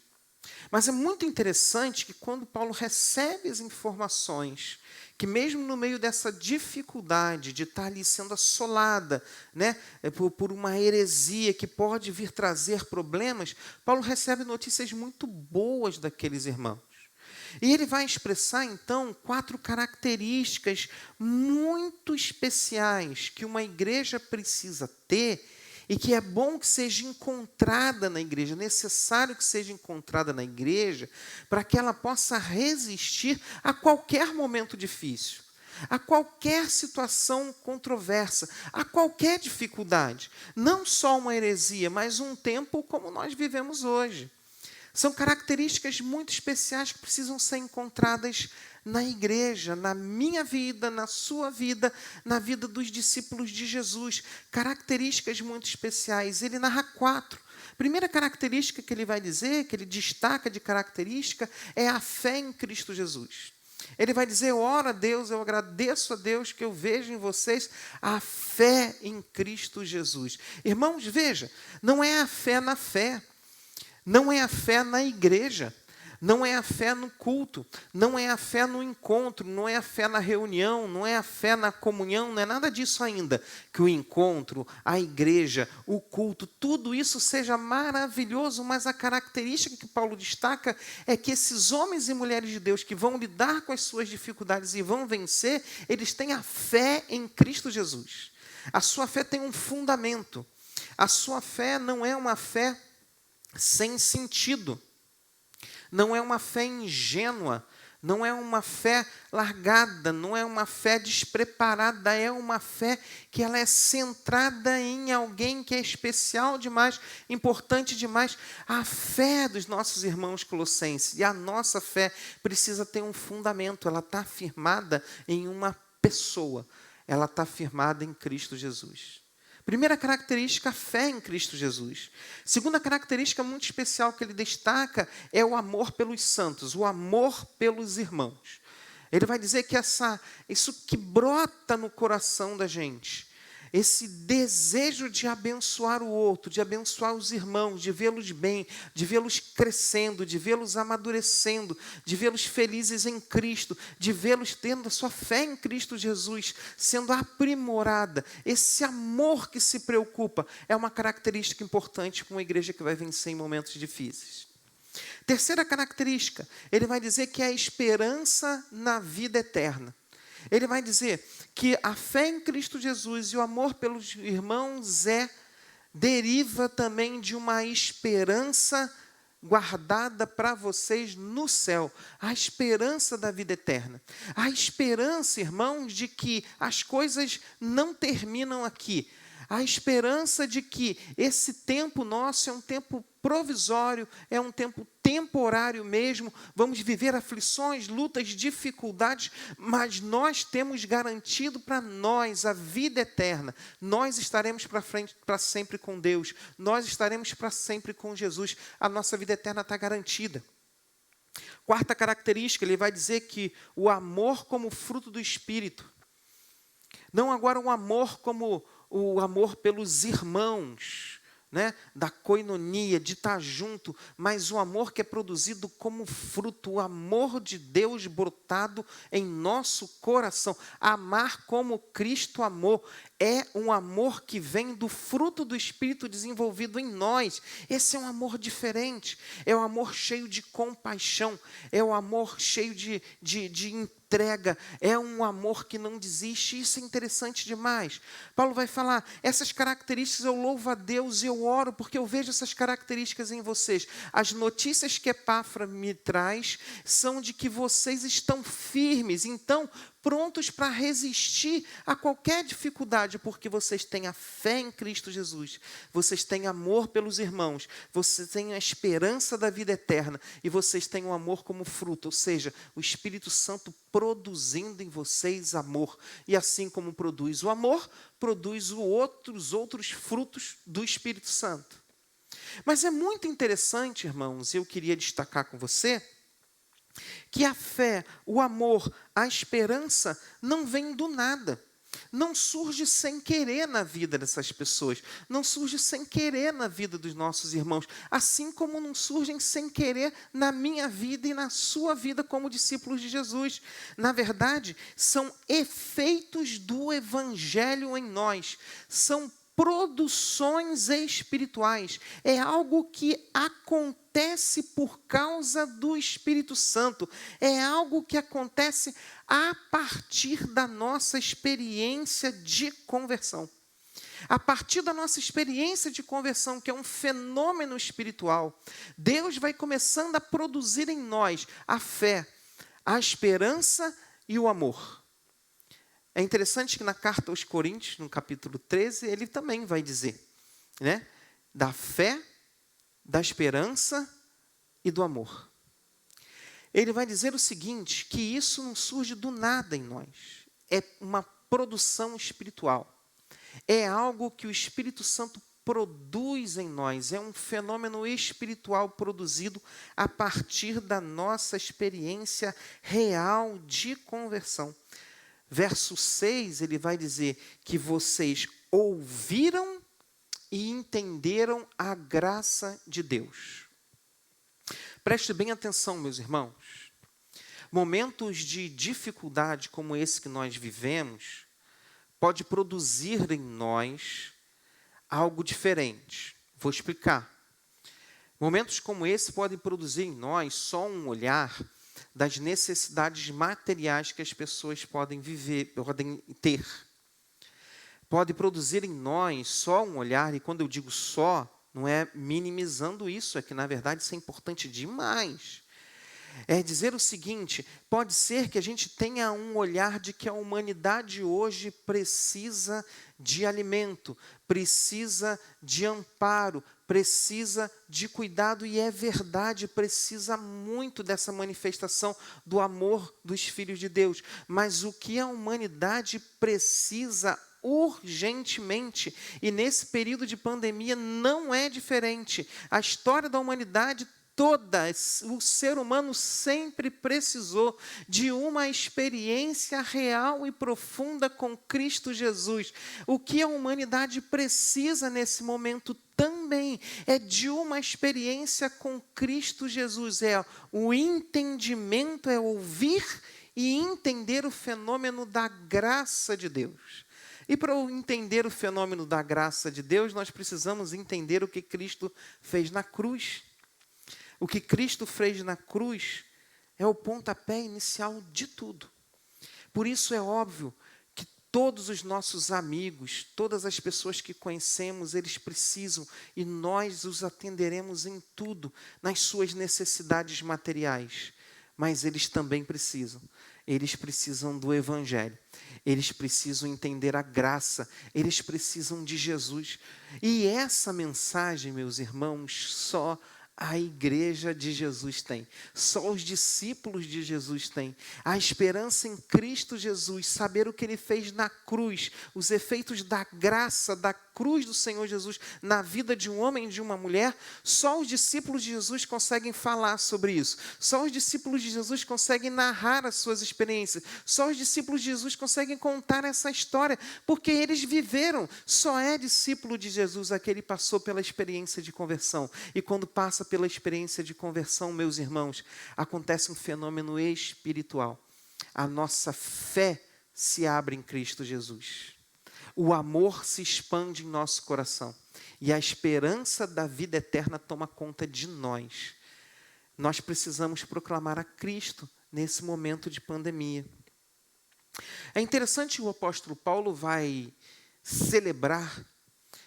Mas é muito interessante que quando Paulo recebe as informações, que mesmo no meio dessa dificuldade de estar ali sendo assolada, né, por uma heresia que pode vir trazer problemas, Paulo recebe notícias muito boas daqueles irmãos. E ele vai expressar, então, 4 características muito especiais que uma igreja precisa ter e que é bom que seja encontrada na igreja, necessário que seja encontrada na igreja, para que ela possa resistir a qualquer momento difícil, a qualquer situação controversa, a qualquer dificuldade. Não só uma heresia, mas um tempo como nós vivemos hoje. São características muito especiais que precisam ser encontradas na igreja, na minha vida, na sua vida, na vida dos discípulos de Jesus. Características muito especiais. Ele narra 4. Primeira característica que ele vai dizer, que ele destaca de característica, é a fé em Cristo Jesus. Ele vai dizer, ora a Deus, eu agradeço a Deus que eu vejo em vocês a fé em Cristo Jesus. Irmãos, veja, não é a fé na fé. Não é a fé na igreja, não é a fé no culto, não é a fé no encontro, não é a fé na reunião, não é a fé na comunhão, não é nada disso ainda. Que o encontro, a igreja, o culto, tudo isso seja maravilhoso, mas a característica que Paulo destaca é que esses homens e mulheres de Deus que vão lidar com as suas dificuldades e vão vencer, eles têm a fé em Cristo Jesus. A sua fé tem um fundamento. A sua fé não é uma fé sem sentido, não é uma fé ingênua, não é uma fé largada, não é uma fé despreparada, é uma fé que ela é centrada em alguém que é especial demais, importante demais. A fé dos nossos irmãos colossenses e a nossa fé precisa ter um fundamento, ela está firmada em uma pessoa, ela está firmada em Cristo Jesus. Primeira característica, a fé em Cristo Jesus. Segunda característica muito especial que ele destaca é o amor pelos santos, o amor pelos irmãos. Ele vai dizer que isso que brota no coração da gente, esse desejo de abençoar o outro, de abençoar os irmãos, de vê-los bem, de vê-los crescendo, de vê-los amadurecendo, de vê-los felizes em Cristo, de vê-los tendo a sua fé em Cristo Jesus, sendo aprimorada. Esse amor que se preocupa é uma característica importante para uma igreja que vai vencer em momentos difíceis. Terceira característica, ele vai dizer que é a esperança na vida eterna. Ele vai dizer que a fé em Cristo Jesus e o amor pelos irmãos deriva também de uma esperança guardada para vocês no céu. A esperança da vida eterna. A esperança, irmãos, de que as coisas não terminam aqui. A esperança de que esse tempo nosso é um tempo provisório, é um tempo temporário mesmo, vamos viver aflições, lutas, dificuldades, mas nós temos garantido para nós a vida eterna. Nós estaremos para frente, para sempre com Deus, nós estaremos para sempre com Jesus, a nossa vida eterna está garantida. Quarta característica, ele vai dizer que o amor como fruto do Espírito, não agora um amor como o amor pelos irmãos, né, da coinonia, de estar junto, mas o amor que é produzido como fruto, o amor de Deus brotado em nosso coração. Amar como Cristo amou é um amor que vem do fruto do Espírito desenvolvido em nós. Esse é um amor diferente, é um amor cheio de compaixão, é um amor cheio de entrega, é um amor que não desiste. Isso é interessante demais. Paulo vai falar, essas características eu louvo a Deus e eu oro, porque eu vejo essas características em vocês. As notícias que Epáfra me traz são de que vocês estão firmes, então prontos para resistir a qualquer dificuldade, porque vocês têm a fé em Cristo Jesus, vocês têm amor pelos irmãos, vocês têm a esperança da vida eterna, e vocês têm o amor como fruto, ou seja, o Espírito Santo produzindo em vocês amor. E assim como produz o amor, produz os outros frutos do Espírito Santo. Mas é muito interessante, irmãos, eu queria destacar com você, que a fé, o amor, a esperança não vem do nada. Não surge sem querer na vida dessas pessoas. Não surge sem querer na vida dos nossos irmãos. Assim como não surgem sem querer na minha vida e na sua vida como discípulos de Jesus. Na verdade, são efeitos do Evangelho em nós. São produções espirituais, é algo que acontece por causa do Espírito Santo, é algo que acontece a partir da nossa experiência de conversão. A partir da nossa experiência de conversão, que é um fenômeno espiritual, Deus vai começando a produzir em nós a fé, a esperança e o amor. É interessante que na carta aos Coríntios, no capítulo 13, ele também vai dizer, né, da fé, da esperança e do amor. Ele vai dizer o seguinte, que isso não surge do nada em nós, é uma produção espiritual, é algo que o Espírito Santo produz em nós, é um fenômeno espiritual produzido a partir da nossa experiência real de conversão. Verso 6, ele vai dizer que vocês ouviram e entenderam a graça de Deus. Preste bem atenção, meus irmãos. Momentos de dificuldade como esse que nós vivemos, pode produzir em nós algo diferente. Vou explicar. Momentos como esse podem produzir em nós só um olhar das necessidades materiais que as pessoas podem viver, podem ter. Pode produzir em nós só um olhar, e quando eu digo só, não é minimizando isso, é que na verdade isso é importante demais. É dizer o seguinte, pode ser que a gente tenha um olhar de que a humanidade hoje precisa de alimento, precisa de amparo, precisa de cuidado, e é verdade, precisa muito dessa manifestação do amor dos filhos de Deus. Mas o que a humanidade precisa urgentemente, e nesse período de pandemia não é diferente, a história da humanidade toda, o ser humano sempre precisou de uma experiência real e profunda com Cristo Jesus. O que a humanidade precisa nesse momento também é de uma experiência com Cristo Jesus. É o entendimento, é ouvir e entender o fenômeno da graça de Deus. E para entender o fenômeno da graça de Deus, nós precisamos entender o que Cristo fez na cruz. O que Cristo fez na cruz é o pontapé inicial de tudo. Por isso é óbvio que todos os nossos amigos, todas as pessoas que conhecemos, eles precisam, e nós os atenderemos em tudo, nas suas necessidades materiais. Mas eles também precisam. eles precisam do Evangelho, eles precisam entender a graça, eles precisam de Jesus. E essa mensagem, meus irmãos, só a igreja de Jesus tem, só os discípulos de Jesus têm. A esperança em Cristo Jesus, saber o que Ele fez na cruz, os efeitos da graça da cruz do Senhor Jesus na vida de um homem e de uma mulher, só os discípulos de Jesus conseguem falar sobre isso. Só os discípulos de Jesus conseguem narrar as suas experiências. Só os discípulos de Jesus conseguem contar essa história, porque eles viveram. Só é discípulo de Jesus aquele que passou pela experiência de conversão. E quando passa pela experiência de conversão, meus irmãos, acontece um fenômeno espiritual. A nossa fé se abre em Cristo Jesus. O amor se expande em nosso coração. E a esperança da vida eterna toma conta de nós. Nós precisamos proclamar a Cristo nesse momento de pandemia. É interessante que o apóstolo Paulo vai celebrar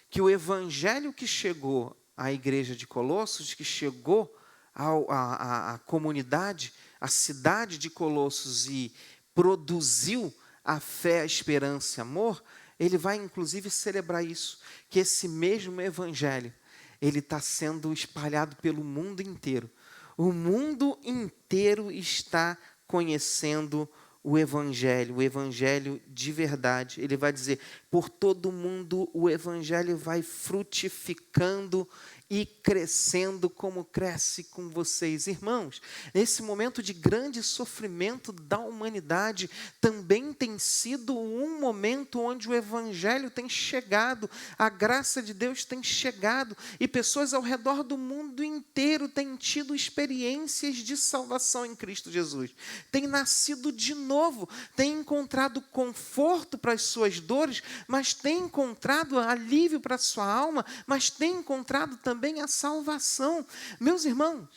que o evangelho que chegou à igreja de Colossos, que chegou à comunidade, à cidade de Colossos e produziu a fé, a esperança e amor, ele vai inclusive celebrar isso, que esse mesmo evangelho, ele está sendo espalhado pelo mundo inteiro. O mundo inteiro está conhecendo o evangelho de verdade. Ele vai dizer, por todo mundo o evangelho vai frutificando e crescendo como cresce com vocês. Irmãos, nesse momento de grande sofrimento da humanidade, também tem sido um momento onde o evangelho tem chegado, a graça de Deus tem chegado, e pessoas ao redor do mundo inteiro têm tido experiências de salvação em Cristo Jesus. Têm nascido de novo, têm encontrado conforto para as suas dores, mas têm encontrado alívio para a sua alma, mas têm encontrado também a salvação. Meus irmãos,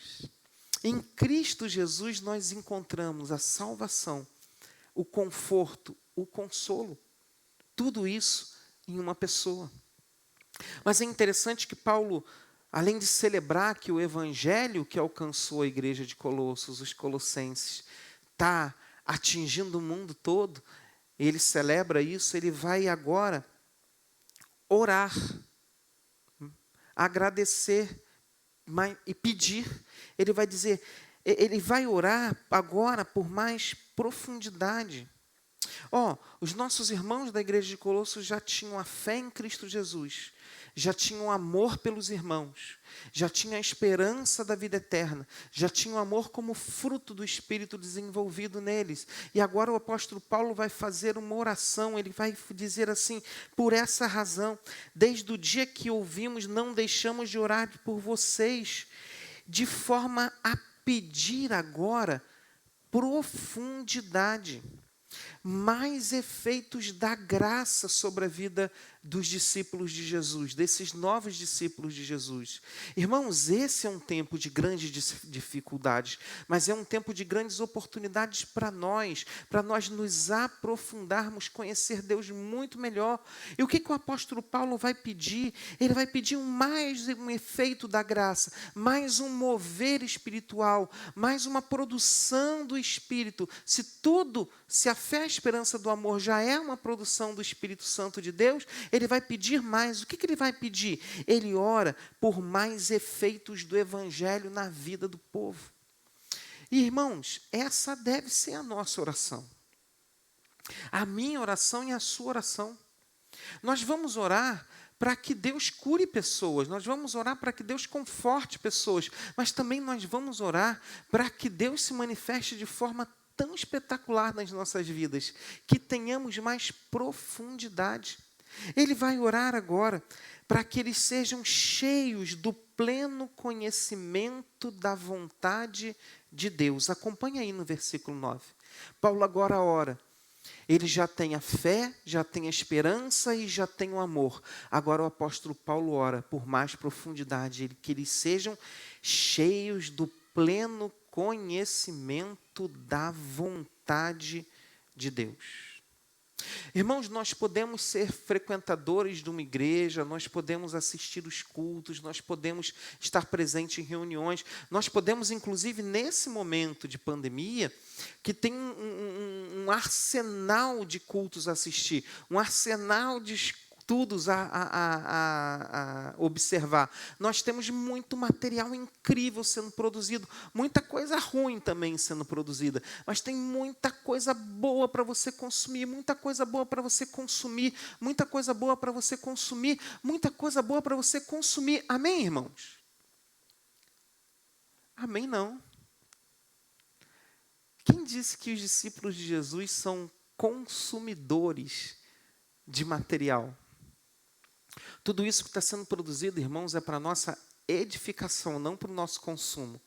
em Cristo Jesus nós encontramos a salvação, o conforto, o consolo, tudo isso em uma pessoa. Mas é interessante que Paulo, além de celebrar que o evangelho que alcançou a igreja de Colossos, os colossenses, está atingindo o mundo todo, ele celebra isso, ele vai agora orar, agradecer e pedir. Ele vai dizer, ele vai orar agora por mais profundidade. Os nossos irmãos da igreja de Colossos já tinham a fé em Cristo Jesus, já tinham amor pelos irmãos, já tinham a esperança da vida eterna, já tinham amor como fruto do Espírito desenvolvido neles. E agora o apóstolo Paulo vai fazer uma oração, ele vai dizer assim, por essa razão, desde o dia que ouvimos, não deixamos de orar por vocês, de forma a pedir agora profundidade, mais efeitos da graça sobre a vida dos discípulos de Jesus, desses novos discípulos de Jesus. Irmãos, esse é um tempo de grandes dificuldades, mas é um tempo de grandes oportunidades para nós nos aprofundarmos, conhecer Deus muito melhor. E o que o apóstolo Paulo vai pedir? Ele vai pedir mais um efeito da graça, mais um mover espiritual, mais uma produção do Espírito. Se a fé, a esperança do amor já é uma produção do Espírito Santo de Deus, ele vai pedir mais. O que ele vai pedir? Ele ora por mais efeitos do evangelho na vida do povo. E, irmãos, essa deve ser a nossa oração. A minha oração e a sua oração. Nós vamos orar para que Deus cure pessoas, nós vamos orar para que Deus conforte pessoas, mas também nós vamos orar para que Deus se manifeste de forma tão espetacular nas nossas vidas, que tenhamos mais profundidade. Ele vai orar agora para que eles sejam cheios do pleno conhecimento da vontade de Deus. Acompanha aí no versículo 9. Paulo agora ora. Ele já tem a fé, já tem a esperança e já tem o amor. Agora o apóstolo Paulo ora por mais profundidade, que eles sejam cheios do pleno conhecimento da vontade de Deus. Irmãos, nós podemos ser frequentadores de uma igreja, nós podemos assistir os cultos, nós podemos estar presentes em reuniões, nós podemos, inclusive, nesse momento de pandemia, que tem um arsenal de cultos a assistir, um arsenal de estudos a observar. Nós temos muito material incrível sendo produzido, muita coisa ruim também sendo produzida, mas tem muita coisa boa para você consumir, muita coisa boa para você consumir, muita coisa boa para você consumir, muita coisa boa para você consumir. Amém, irmãos? Amém, não. Quem disse que os discípulos de Jesus são consumidores de material? Tudo isso que está sendo produzido, irmãos, é para a nossa edificação, não para o nosso consumo.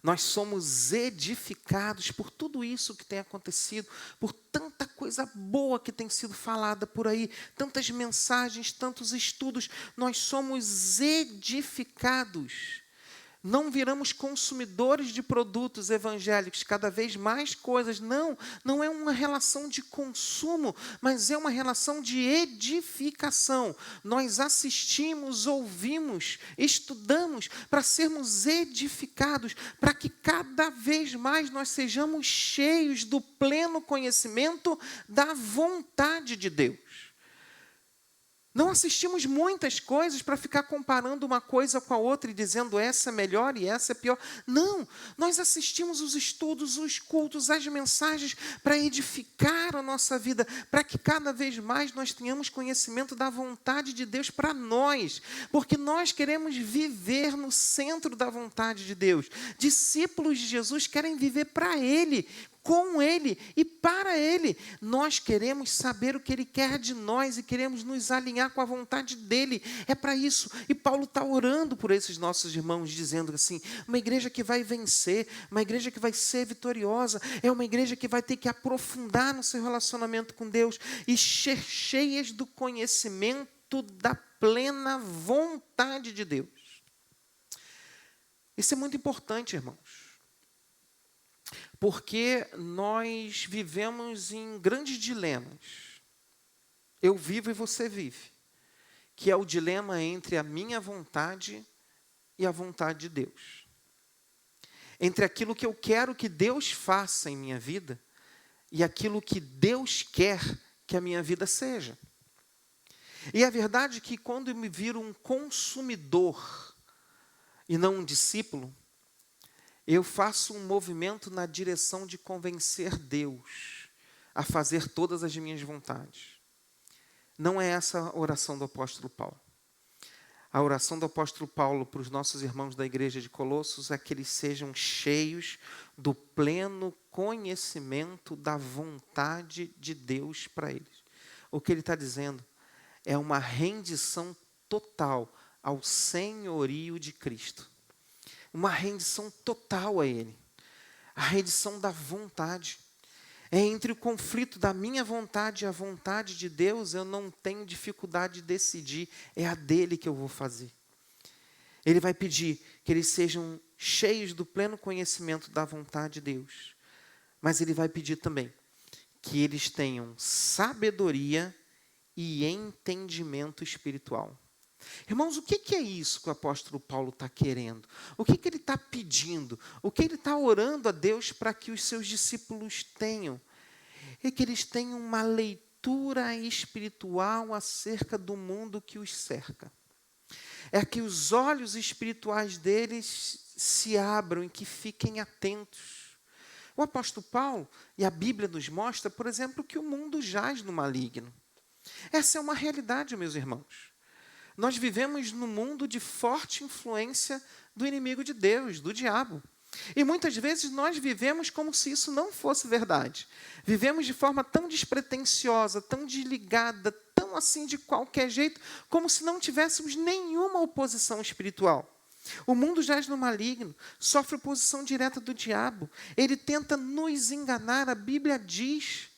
Nós somos edificados por tudo isso que tem acontecido, por tanta coisa boa que tem sido falada por aí, tantas mensagens, tantos estudos. Nós somos edificados. Não viramos consumidores de produtos evangélicos, cada vez mais coisas. Não é uma relação de consumo, mas é uma relação de edificação. Nós assistimos, ouvimos, estudamos para sermos edificados, para que cada vez mais nós sejamos cheios do pleno conhecimento da vontade de Deus. Não assistimos muitas coisas para ficar comparando uma coisa com a outra e dizendo essa é melhor e essa é pior. Não, nós assistimos os estudos, os cultos, as mensagens para edificar a nossa vida, para que cada vez mais nós tenhamos conhecimento da vontade de Deus para nós, porque nós queremos viver no centro da vontade de Deus. Discípulos de Jesus querem viver para Ele, com Ele e para Ele. Nós queremos saber o que Ele quer de nós e queremos nos alinhar com a vontade dEle. É para isso. E Paulo está orando por esses nossos irmãos, dizendo assim, uma igreja que vai vencer, uma igreja que vai ser vitoriosa, é uma igreja que vai ter que aprofundar no seu relacionamento com Deus e ser cheias do conhecimento da plena vontade de Deus. Isso é muito importante, irmãos. Porque nós vivemos em grandes dilemas. Eu vivo e você vive. Que é o dilema entre a minha vontade e a vontade de Deus. Entre aquilo que eu quero que Deus faça em minha vida e aquilo que Deus quer que a minha vida seja. E a verdade é que quando eu me viro um consumidor e não um discípulo, eu faço um movimento na direção de convencer Deus a fazer todas as minhas vontades. Não é essa a oração do apóstolo Paulo. A oração do apóstolo Paulo para os nossos irmãos da igreja de Colossos é que eles sejam cheios do pleno conhecimento da vontade de Deus para eles. O que ele está dizendo é uma rendição total ao senhorio de Cristo. Uma rendição total a Ele. A rendição da vontade. É entre o conflito da minha vontade e a vontade de Deus, eu não tenho dificuldade de decidir. É a dele que eu vou fazer. Ele vai pedir que eles sejam cheios do pleno conhecimento da vontade de Deus. Mas Ele vai pedir também que eles tenham sabedoria e entendimento espiritual. Irmãos, o que é isso que o apóstolo Paulo está querendo? O que ele está pedindo? O que ele está orando a Deus para que os seus discípulos tenham? É que eles tenham uma leitura espiritual acerca do mundo que os cerca. É que os olhos espirituais deles se abram e que fiquem atentos. O apóstolo Paulo e a Bíblia nos mostra, por exemplo, que o mundo jaz no maligno. Essa é uma realidade, meus irmãos. Nós vivemos num mundo de forte influência do inimigo de Deus, do diabo. E muitas vezes nós vivemos como se isso não fosse verdade. Vivemos de forma tão despretensiosa, tão desligada, tão assim de qualquer jeito, como se não tivéssemos nenhuma oposição espiritual. O mundo jaz no maligno, sofre oposição direta do diabo. Ele tenta nos enganar. A Bíblia diz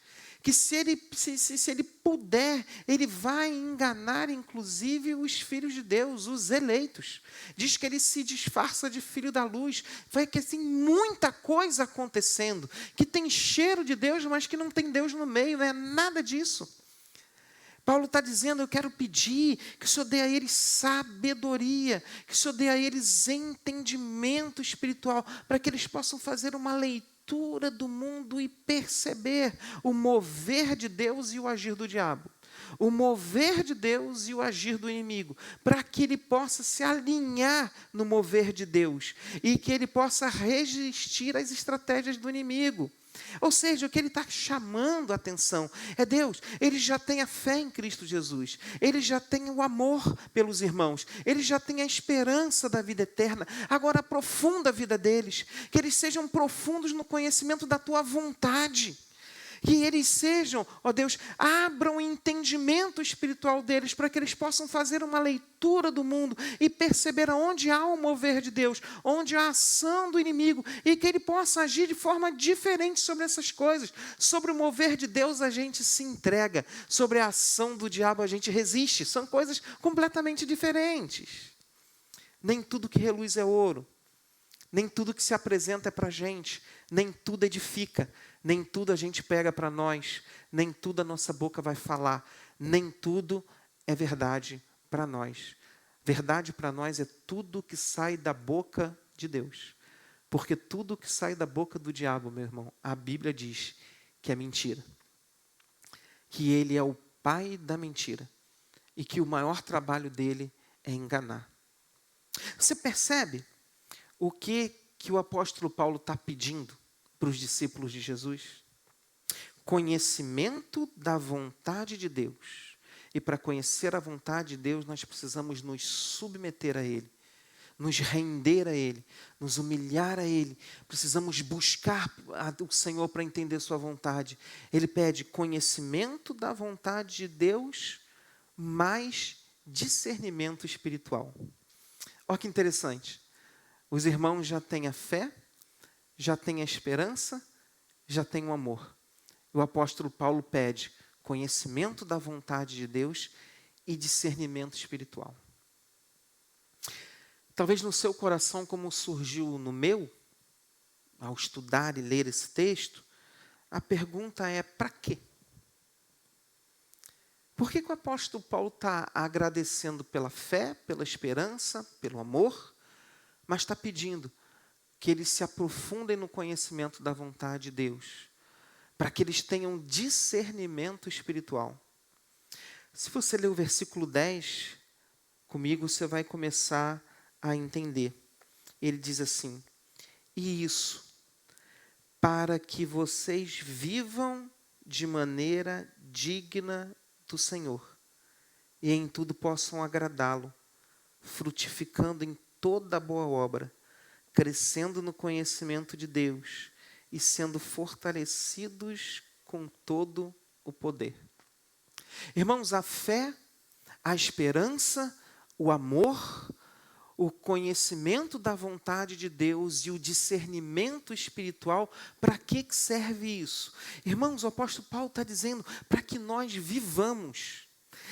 que se ele puder, ele vai enganar inclusive os filhos de Deus, os eleitos. Diz que ele se disfarça de filho da luz. Vai que assim, muita coisa acontecendo, que tem cheiro de Deus, mas que não tem Deus no meio, não é nada disso. Paulo está dizendo, eu quero pedir que o Senhor dê a eles sabedoria, que o Senhor dê a eles entendimento espiritual, para que eles possam fazer uma leitura do mundo e perceber o mover de Deus e o agir do diabo. O mover de Deus e o agir do inimigo, para que ele possa se alinhar no mover de Deus e que ele possa resistir às estratégias do inimigo. Ou seja, o que ele está chamando a atenção é Deus, ele já tem a fé em Cristo Jesus, ele já tem o amor pelos irmãos, ele já tem a esperança da vida eterna. Agora aprofunda a vida deles, que eles sejam profundos no conhecimento da tua vontade. Que eles sejam, ó Deus, abram o entendimento espiritual deles para que eles possam fazer uma leitura do mundo e perceber aonde há o mover de Deus, onde há a ação do inimigo e que ele possa agir de forma diferente sobre essas coisas. Sobre o mover de Deus a gente se entrega, sobre a ação do diabo a gente resiste. São coisas completamente diferentes. Nem tudo que reluz é ouro, nem tudo que se apresenta é para a gente, nem tudo edifica. Nem tudo a gente pega para nós, nem tudo a nossa boca vai falar, nem tudo é verdade para nós. Verdade para nós é tudo que sai da boca de Deus. Porque tudo que sai da boca do diabo, meu irmão, a Bíblia diz que é mentira. Que ele é o pai da mentira. E que o maior trabalho dele é enganar. Você percebe o que o apóstolo Paulo está pedindo para os discípulos de Jesus? Conhecimento da vontade de Deus. E para conhecer a vontade de Deus, nós precisamos nos submeter a Ele, nos render a Ele, nos humilhar a Ele. Precisamos buscar o Senhor para entender sua vontade. Ele pede conhecimento da vontade de Deus, mais discernimento espiritual. Olha que interessante. Os irmãos já têm a fé, já têm a esperança, já têm o amor. O apóstolo Paulo pede conhecimento da vontade de Deus e discernimento espiritual. Talvez no seu coração, como surgiu no meu, ao estudar e ler esse texto, a pergunta é: para quê? Por que o apóstolo Paulo está agradecendo pela fé, pela esperança, pelo amor, mas está pedindo que eles se aprofundem no conhecimento da vontade de Deus, para que eles tenham discernimento espiritual? Se você ler o versículo 10 comigo, você vai começar a entender. Ele diz assim: e isso, para que vocês vivam de maneira digna do Senhor, e em tudo possam agradá-lo, frutificando em toda boa obra, crescendo no conhecimento de Deus e sendo fortalecidos com todo o poder. Irmãos, a fé, a esperança, o amor, o conhecimento da vontade de Deus e o discernimento espiritual, para que serve isso? Irmãos, o apóstolo Paulo está dizendo para que nós vivamos.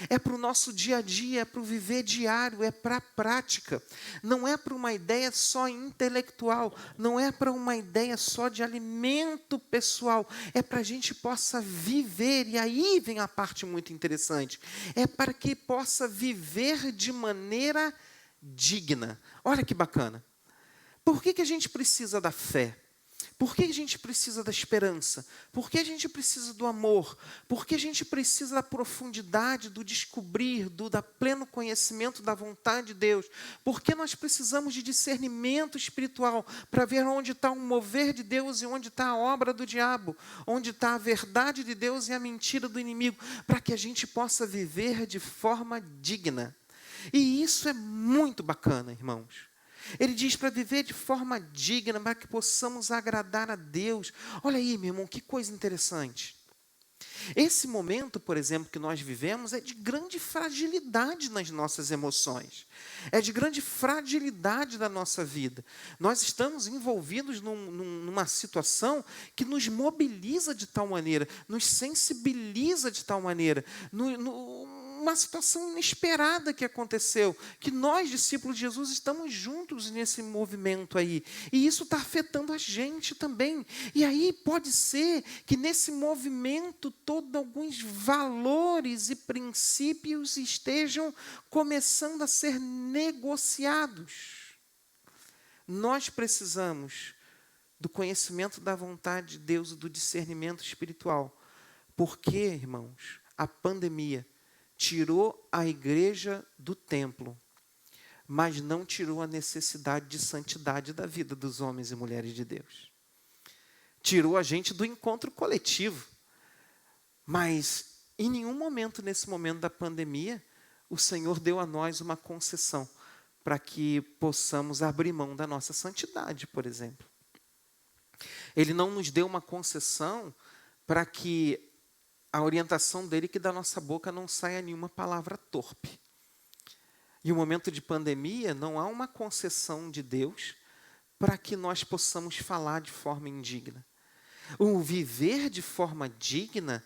É para o nosso dia a dia, é para o viver diário, é para a prática. Não é para uma ideia só intelectual, não é para uma ideia só de alimento pessoal. É para a gente possa viver, e aí vem a parte muito interessante. É para que possa viver de maneira digna. Olha que bacana. Por que a gente precisa da fé? Por que a gente precisa da esperança? Por que a gente precisa do amor? Por que a gente precisa da profundidade, do descobrir, da pleno conhecimento da vontade de Deus? Por que nós precisamos de discernimento espiritual para ver onde está o mover de Deus e onde está a obra do diabo? Onde está a verdade de Deus e a mentira do inimigo? Para que a gente possa viver de forma digna. E isso é muito bacana, irmãos. Ele diz para viver de forma digna, para que possamos agradar a Deus. Olha aí, meu irmão, que coisa interessante. Esse momento, por exemplo, que nós vivemos é de grande fragilidade nas nossas emoções. É de grande fragilidade da nossa vida. Nós estamos envolvidos numa situação que nos mobiliza de tal maneira, nos sensibiliza de tal maneira, uma situação inesperada que aconteceu, que nós, discípulos de Jesus, estamos juntos nesse movimento aí. E isso está afetando a gente também. E aí pode ser que nesse movimento todo alguns valores e princípios estejam começando a ser negociados. Nós precisamos do conhecimento da vontade de Deus e do discernimento espiritual. Porque, irmãos, a pandemia tirou a igreja do templo, mas não tirou a necessidade de santidade da vida dos homens e mulheres de Deus. Tirou a gente do encontro coletivo, mas em nenhum momento, nesse momento da pandemia, o Senhor deu a nós uma concessão para que possamos abrir mão da nossa santidade, por exemplo. Ele não nos deu uma concessão para que a orientação dele é que da nossa boca não saia nenhuma palavra torpe. E no momento de pandemia, não há uma concessão de Deus para que nós possamos falar de forma indigna. O viver de forma digna,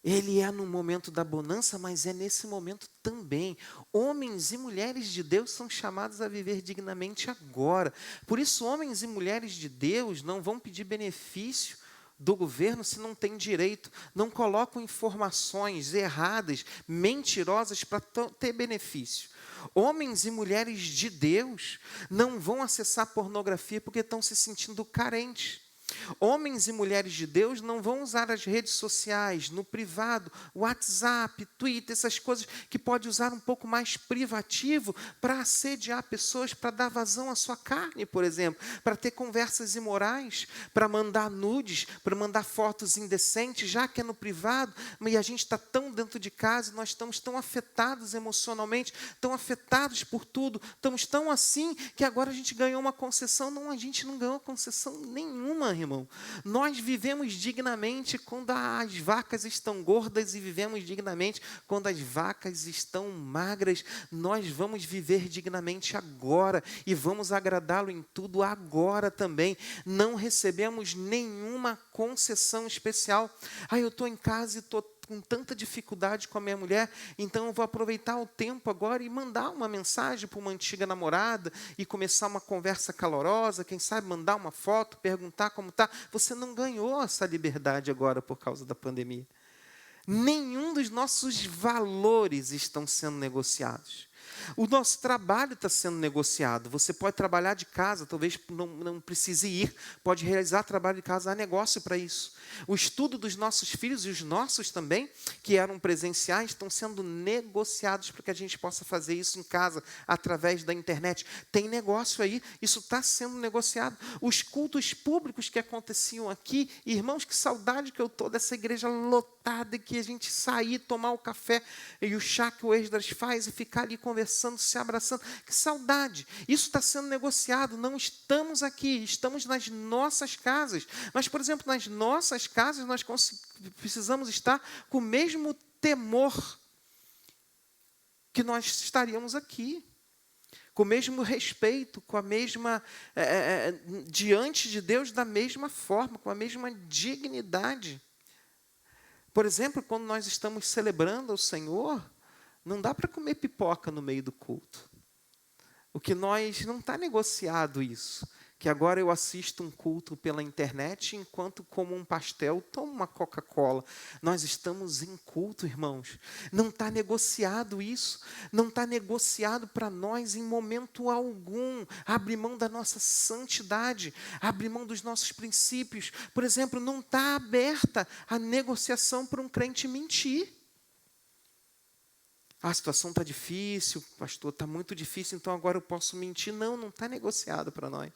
ele é no momento da bonança, mas é nesse momento também. Homens e mulheres de Deus são chamados a viver dignamente agora. Por isso, homens e mulheres de Deus não vão pedir benefício do governo se não tem direito, não colocam informações erradas, mentirosas para ter benefício. Homens e mulheres de Deus não vão acessar pornografia porque estão se sentindo carentes. Homens e mulheres de Deus não vão usar as redes sociais, no privado, WhatsApp, Twitter, essas coisas que pode usar um pouco mais privativo para assediar pessoas, para dar vazão à sua carne, por exemplo, para ter conversas imorais, para mandar nudes, para mandar fotos indecentes, já que é no privado, e a gente está tão dentro de casa, nós estamos tão afetados emocionalmente, tão afetados por tudo, estamos tão assim, que agora a gente ganhou uma concessão. Não, a gente não ganhou concessão nenhuma, irmão. Nós vivemos dignamente quando as vacas estão gordas e vivemos dignamente quando as vacas estão magras. Nós vamos viver dignamente agora e vamos agradá-lo em tudo agora também. Não recebemos nenhuma concessão especial. Eu estou em casa e estou com tanta dificuldade com a minha mulher, então eu vou aproveitar o tempo agora e mandar uma mensagem para uma antiga namorada e começar uma conversa calorosa, quem sabe mandar uma foto, perguntar como está. Você não ganhou essa liberdade agora por causa da pandemia. Nenhum dos nossos valores estão sendo negociados. O nosso trabalho está sendo negociado. Você pode trabalhar de casa, talvez não precise ir, pode realizar trabalho de casa, há negócio para isso. O estudo dos nossos filhos e os nossos também, que eram presenciais, estão sendo negociados para que a gente possa fazer isso em casa, através da internet. Tem negócio aí, isso está sendo negociado. Os cultos públicos que aconteciam aqui, irmãos, que saudade que eu estou dessa igreja lotada, que a gente sair, tomar o café e o chá que o Esdras faz e ficar ali conversando, se abraçando. Que saudade! Isso está sendo negociado. Não estamos aqui, estamos nas nossas casas. Mas, por exemplo, nas nossas casas, nós precisamos estar com o mesmo temor que nós estaríamos aqui. Com o mesmo respeito, com a mesma... diante de Deus, da mesma forma, com a mesma dignidade. Por exemplo, quando nós estamos celebrando ao Senhor, não dá para comer pipoca no meio do culto. O que nós... não está negociado isso. Que agora eu assisto um culto pela internet, enquanto como um pastel, tomo uma Coca-Cola. Nós estamos em culto, irmãos. Não está negociado isso. Não está negociado para nós em momento algum. Abrir mão da nossa santidade. Abrir mão dos nossos princípios. Por exemplo, não está aberta a negociação para um crente mentir. A situação está difícil, pastor, está muito difícil, então agora eu posso mentir. Não está negociado para nós.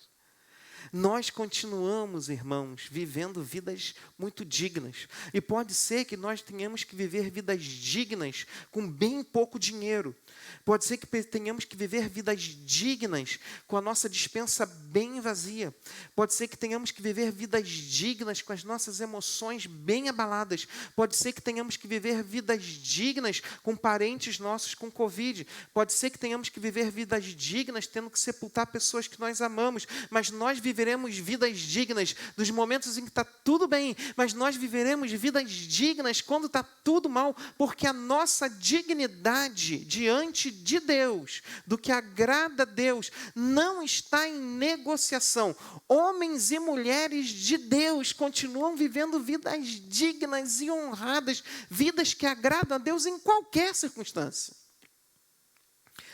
Nós continuamos, irmãos, vivendo vidas muito dignas. E pode ser que nós tenhamos que viver vidas dignas com bem pouco dinheiro. Pode ser que tenhamos que viver vidas dignas com a nossa despensa bem vazia. Pode ser que tenhamos que viver vidas dignas com as nossas emoções bem abaladas. Pode ser que tenhamos que viver vidas dignas com parentes nossos com Covid. Pode ser que tenhamos que viver vidas dignas tendo que sepultar pessoas que nós amamos. Mas nós viveremos vidas dignas dos momentos em que está tudo bem. Mas nós viveremos vidas dignas quando está tudo mal, porque a nossa dignidade diante de Deus, do que agrada a Deus, não está em negociação. Homens e mulheres de Deus continuam vivendo vidas dignas e honradas, vidas que agradam a Deus em qualquer circunstância.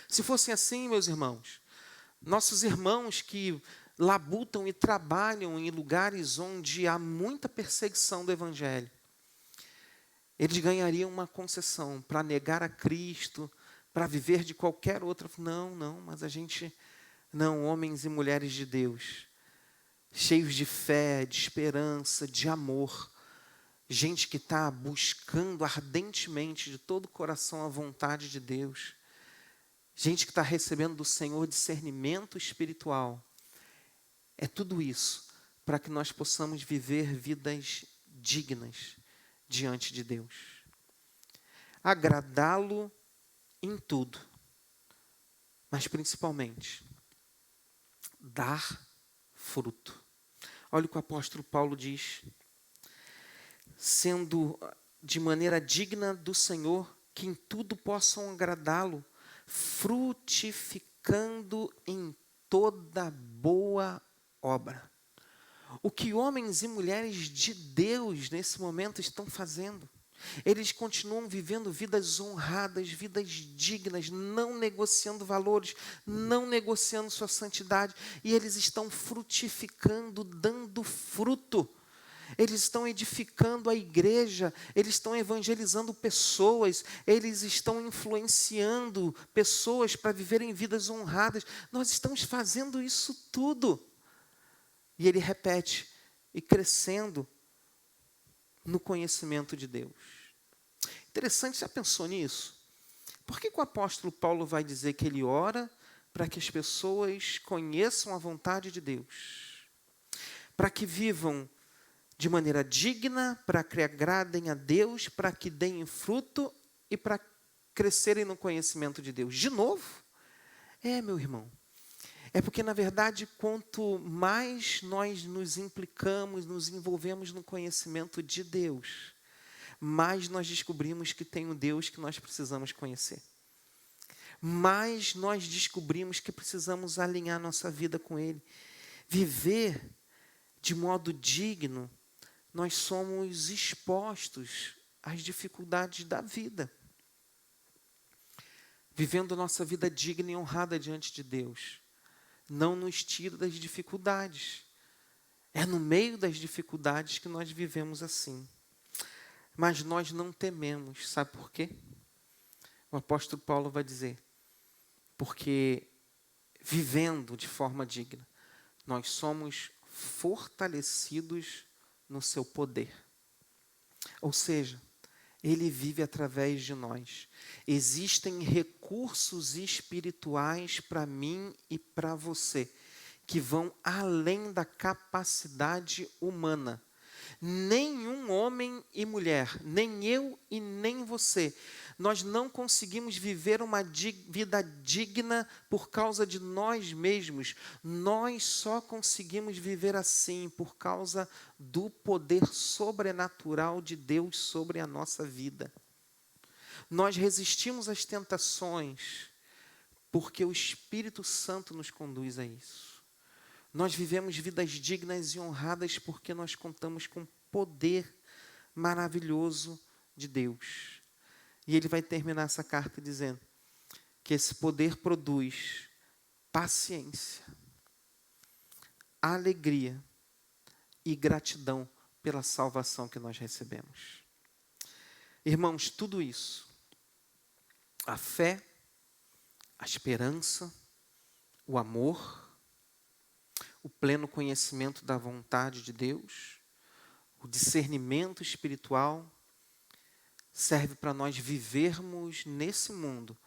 Se fosse assim, meus irmãos, nossos irmãos que labutam e trabalham em lugares onde há muita perseguição do Evangelho, eles ganhariam uma concessão para negar a Cristo, para viver de qualquer outra. Não, mas a gente, não, homens e mulheres de Deus, cheios de fé, de esperança, de amor, gente que está buscando ardentemente de todo o coração a vontade de Deus, gente que está recebendo do Senhor discernimento espiritual. É tudo isso para que nós possamos viver vidas dignas diante de Deus. Agradá-lo em tudo, mas principalmente dar fruto. Olha o que o apóstolo Paulo diz: sendo de maneira digna do Senhor, que em tudo possam agradá-lo, frutificando em toda boa obra. O que homens e mulheres de Deus nesse momento estão fazendo? Eles continuam vivendo vidas honradas, vidas dignas, não negociando valores, não negociando sua santidade, e eles estão frutificando, dando fruto. Eles estão edificando a igreja, eles estão evangelizando pessoas, eles estão influenciando pessoas para viverem vidas honradas. Nós estamos fazendo isso tudo. E ele repete, e crescendo no conhecimento de Deus. Interessante, já pensou nisso? Por que o apóstolo Paulo vai dizer que ele ora para que as pessoas conheçam a vontade de Deus? Para que vivam de maneira digna, para que agradem a Deus, para que deem fruto e para crescerem no conhecimento de Deus. De novo? Meu irmão. É porque, na verdade, quanto mais nós nos implicamos, nos envolvemos no conhecimento de Deus, mais nós descobrimos que tem um Deus que nós precisamos conhecer. Mais nós descobrimos que precisamos alinhar nossa vida com Ele. Viver de modo digno, nós somos expostos às dificuldades da vida. Vivendo nossa vida digna e honrada diante de Deus, não nos tira das dificuldades. É no meio das dificuldades que nós vivemos assim. Mas nós não tememos. Sabe por quê? O apóstolo Paulo vai dizer, porque vivendo de forma digna, nós somos fortalecidos no seu poder. Ou seja, Ele vive através de nós. Existem recursos espirituais para mim e para você, que vão além da capacidade humana. Nenhum homem e mulher, nem eu e nem você, nós não conseguimos viver uma vida digna por causa de nós mesmos. Nós só conseguimos viver assim por causa do poder sobrenatural de Deus sobre a nossa vida. Nós resistimos às tentações porque o Espírito Santo nos conduz a isso. Nós vivemos vidas dignas e honradas porque nós contamos com o poder maravilhoso de Deus. E ele vai terminar essa carta dizendo que esse poder produz paciência, alegria e gratidão pela salvação que nós recebemos. Irmãos, tudo isso, a fé, a esperança, o amor, o pleno conhecimento da vontade de Deus, o discernimento espiritual, serve para nós vivermos nesse mundo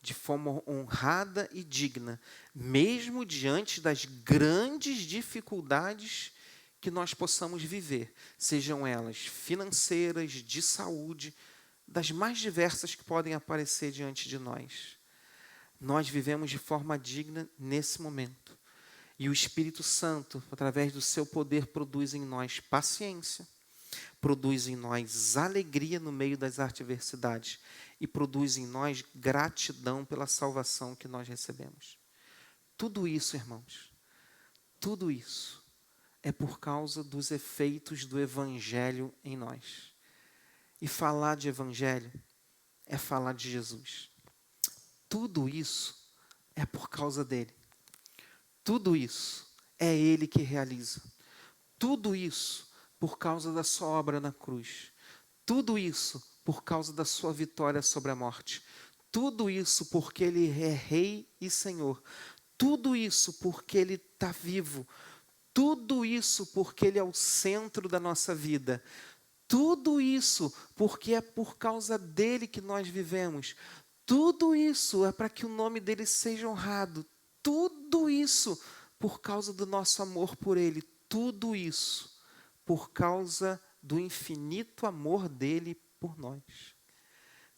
de forma honrada e digna, mesmo diante das grandes dificuldades que nós possamos viver, sejam elas financeiras, de saúde, das mais diversas que podem aparecer diante de nós. Nós vivemos de forma digna nesse momento. E o Espírito Santo, através do seu poder, produz em nós paciência, produz em nós alegria no meio das adversidades e produz em nós gratidão pela salvação que nós recebemos. Tudo isso, irmãos, tudo isso é por causa dos efeitos do Evangelho em nós. E falar de Evangelho é falar de Jesus. Tudo isso é por causa dele. Tudo isso é ele que realiza. Tudo isso por causa da sua obra na cruz. Tudo isso por causa da sua vitória sobre a morte. Tudo isso porque ele é Rei e Senhor. Tudo isso porque ele está vivo. Tudo isso porque ele é o centro da nossa vida. Tudo isso porque é por causa dele que nós vivemos. Tudo isso é para que o nome dele seja honrado. Tudo isso por causa do nosso amor por ele. Tudo isso por causa do infinito amor dele por nós.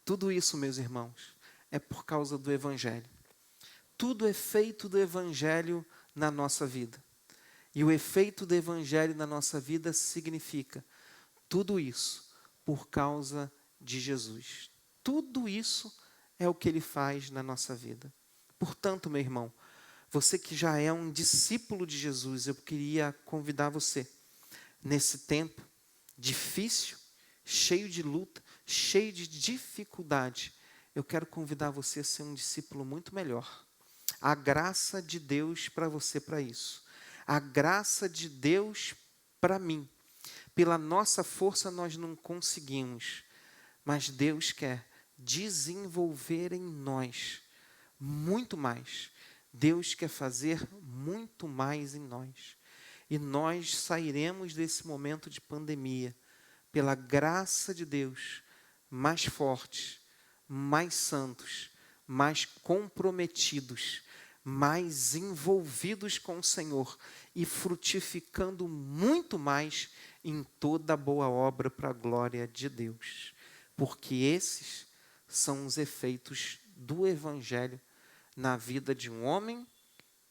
Tudo isso, meus irmãos, é por causa do Evangelho. Tudo é feito do Evangelho na nossa vida. E o efeito do Evangelho na nossa vida significa tudo isso por causa de Jesus. Tudo isso é o que ele faz na nossa vida. Portanto, meu irmão, você que já é um discípulo de Jesus, eu queria convidar você, nesse tempo difícil, cheio de luta, cheio de dificuldade, eu quero convidar você a ser um discípulo muito melhor. A graça de Deus para você para isso. A graça de Deus para mim. Pela nossa força nós não conseguimos, mas Deus quer desenvolver em nós muito mais. Deus quer fazer muito mais em nós. E nós sairemos desse momento de pandemia, pela graça de Deus, mais fortes, mais santos, mais comprometidos, mais envolvidos com o Senhor e frutificando muito mais em toda boa obra para a glória de Deus. Porque esses são os efeitos do Evangelho na vida de um homem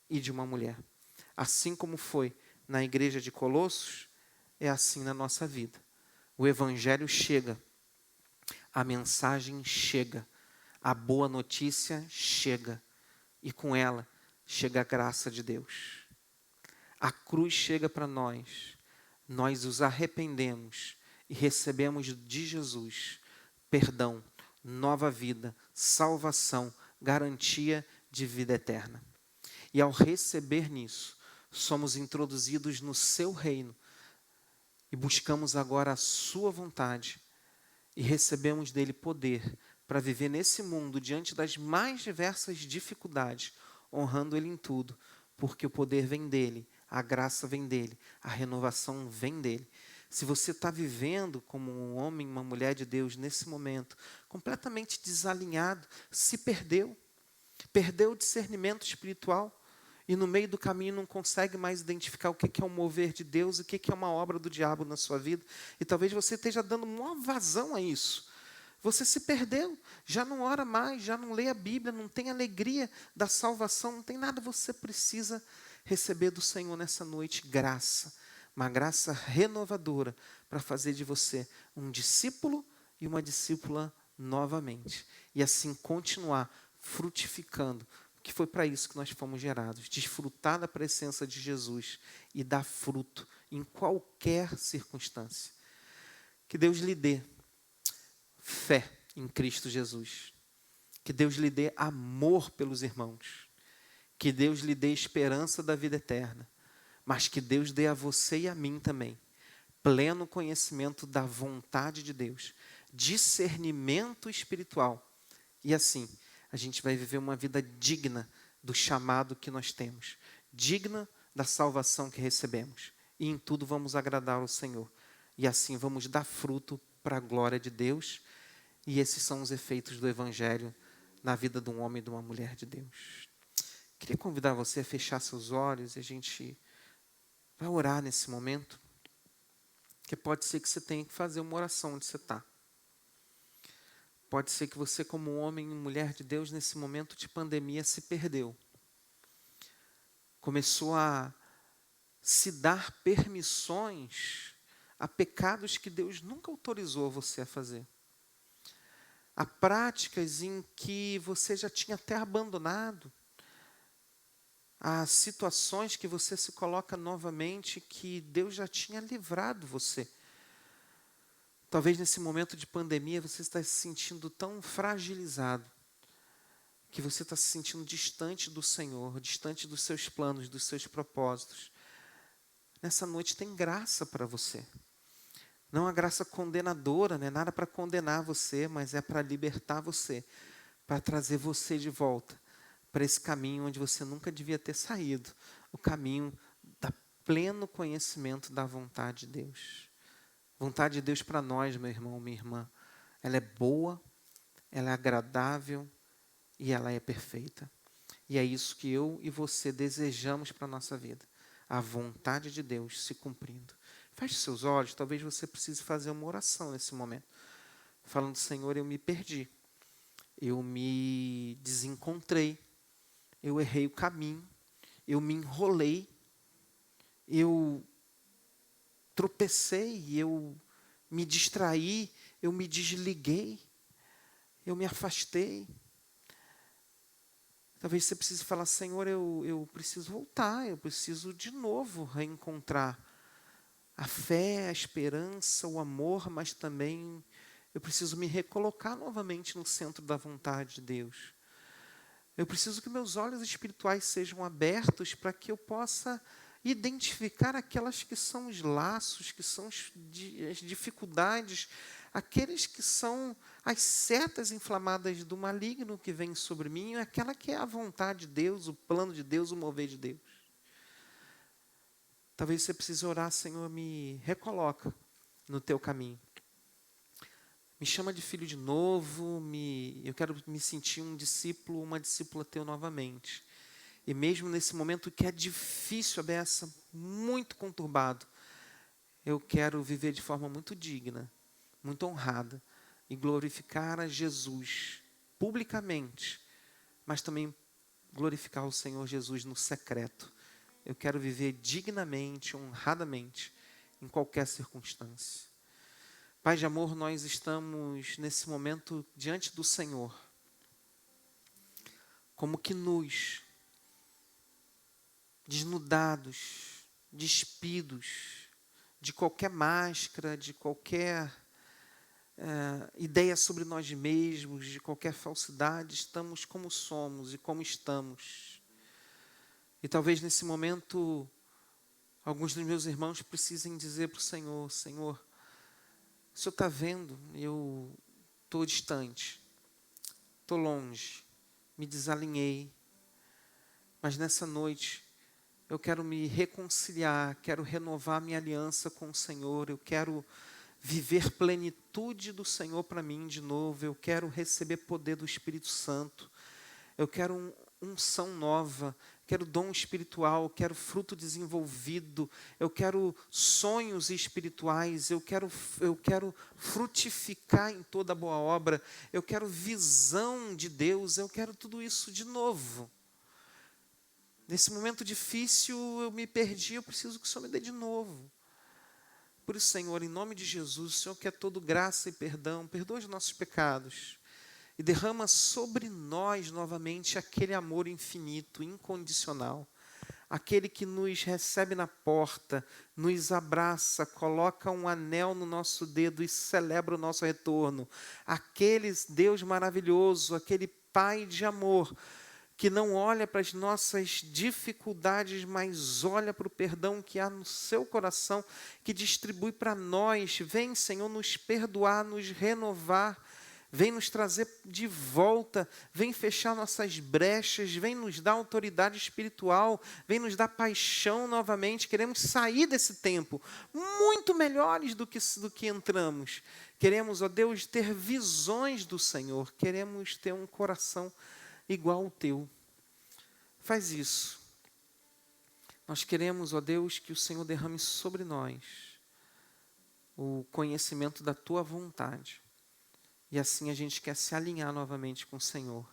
e de uma mulher. Assim como foi na igreja de Colossos, é assim na nossa vida. O Evangelho chega, a mensagem chega, a boa notícia chega, e com ela chega a graça de Deus. A cruz chega para nós, nós os arrependemos e recebemos de Jesus perdão, nova vida, salvação, garantia de vida eterna. E ao receber nisso, somos introduzidos no seu reino e buscamos agora a sua vontade e recebemos dele poder para viver nesse mundo diante das mais diversas dificuldades, honrando ele em tudo, porque o poder vem dele, a graça vem dele, a renovação vem dele. Se você está vivendo como um homem, uma mulher de Deus nesse momento, completamente desalinhado, se perdeu o discernimento espiritual e no meio do caminho não consegue mais identificar o que é um mover de Deus e o que é uma obra do diabo na sua vida, e talvez você esteja dando uma vazão a isso. Você se perdeu, já não ora mais, já não lê a Bíblia, não tem alegria da salvação, não tem nada. Você precisa receber do Senhor nessa noite graça, uma graça renovadora para fazer de você um discípulo e uma discípula novamente. E assim continuar frutificando, que foi para isso que nós fomos gerados. Desfrutar da presença de Jesus e dar fruto em qualquer circunstância. Que Deus lhe dê fé em Cristo Jesus. Que Deus lhe dê amor pelos irmãos. Que Deus lhe dê esperança da vida eterna. Mas que Deus dê a você e a mim também pleno conhecimento da vontade de Deus. Discernimento espiritual. E assim, a gente vai viver uma vida digna do chamado que nós temos. Digna da salvação que recebemos. E em tudo vamos agradar ao Senhor. E assim vamos dar fruto para a glória de Deus. E esses são os efeitos do Evangelho na vida de um homem e de uma mulher de Deus. Queria convidar você a fechar seus olhos e a gente vai orar nesse momento. Porque pode ser que você tenha que fazer uma oração onde você está. Pode ser que você, como homem e mulher de Deus, nesse momento de pandemia, se perdeu. Começou a se dar permissões a pecados que Deus nunca autorizou você a fazer. A práticas em que você já tinha até abandonado. Há situações que você se coloca novamente que Deus já tinha livrado você. Talvez nesse momento de pandemia você está se sentindo tão fragilizado que você está se sentindo distante do Senhor, distante dos seus planos, dos seus propósitos. Nessa noite tem graça para você. Não a graça condenadora, não é nada para condenar você, mas é para libertar você, para trazer você de volta para esse caminho onde você nunca devia ter saído, o caminho do pleno conhecimento da vontade de Deus. Vontade de Deus para nós, meu irmão, minha irmã, ela é boa, ela é agradável e ela é perfeita. E é isso que eu e você desejamos para a nossa vida. A vontade de Deus se cumprindo. Feche seus olhos, talvez você precise fazer uma oração nesse momento. Falando, Senhor, eu me perdi. Eu me desencontrei. Eu errei o caminho. Eu me enrolei. Eu tropecei, eu me distraí, eu me desliguei, eu me afastei. Talvez você precise falar, Senhor, eu preciso voltar, eu preciso de novo reencontrar a fé, a esperança, o amor, mas também eu preciso me recolocar novamente no centro da vontade de Deus. Eu preciso que meus olhos espirituais sejam abertos para que eu possa identificar aquelas que são os laços, que são as dificuldades, aqueles que são as setas inflamadas do maligno que vem sobre mim, aquela que é a vontade de Deus, o plano de Deus, o mover de Deus. Talvez você precise orar, Senhor, me recoloca no teu caminho. Me chama de filho de novo, eu quero me sentir um discípulo, uma discípula teu novamente. E mesmo nesse momento que é difícil, abeça, muito conturbado, eu quero viver de forma muito digna, muito honrada, e glorificar a Jesus publicamente, mas também glorificar o Senhor Jesus no secreto. Eu quero viver dignamente, honradamente, em qualquer circunstância. Pai de amor, nós estamos nesse momento diante do Senhor, como que nus, desnudados, despidos de qualquer máscara, de qualquer ideia sobre nós mesmos, de qualquer falsidade, estamos como somos e como estamos. E talvez nesse momento, alguns dos meus irmãos precisem dizer para o Senhor, Senhor, o Senhor está vendo, eu estou distante, estou longe, me desalinhei, mas nessa noite, eu quero me reconciliar, quero renovar minha aliança com o Senhor, eu quero viver plenitude do Senhor para mim de novo, eu quero receber poder do Espírito Santo, eu quero unção nova, quero dom espiritual, quero fruto desenvolvido, eu quero sonhos espirituais, eu quero frutificar em toda boa obra, eu quero visão de Deus, eu quero tudo isso de novo. Nesse momento difícil, eu me perdi, eu preciso que o Senhor me dê de novo. Por isso, Senhor, em nome de Jesus, o Senhor quer todo graça e perdão, perdoa os nossos pecados e derrama sobre nós novamente aquele amor infinito, incondicional, aquele que nos recebe na porta, nos abraça, coloca um anel no nosso dedo e celebra o nosso retorno, aquele Deus maravilhoso, aquele Pai de amor, que não olha para as nossas dificuldades, mas olha para o perdão que há no seu coração, que distribui para nós. Vem, Senhor, nos perdoar, nos renovar. vem nos trazer de volta, vem fechar nossas brechas, vem nos dar autoridade espiritual, vem nos dar paixão novamente. Queremos sair desse tempo muito melhores do que entramos. Queremos, ó Deus, ter visões do Senhor, queremos ter um coração igual ao teu. Faz isso. Nós queremos, ó Deus, que o Senhor derrame sobre nós o conhecimento da tua vontade. E assim a gente quer se alinhar novamente com o Senhor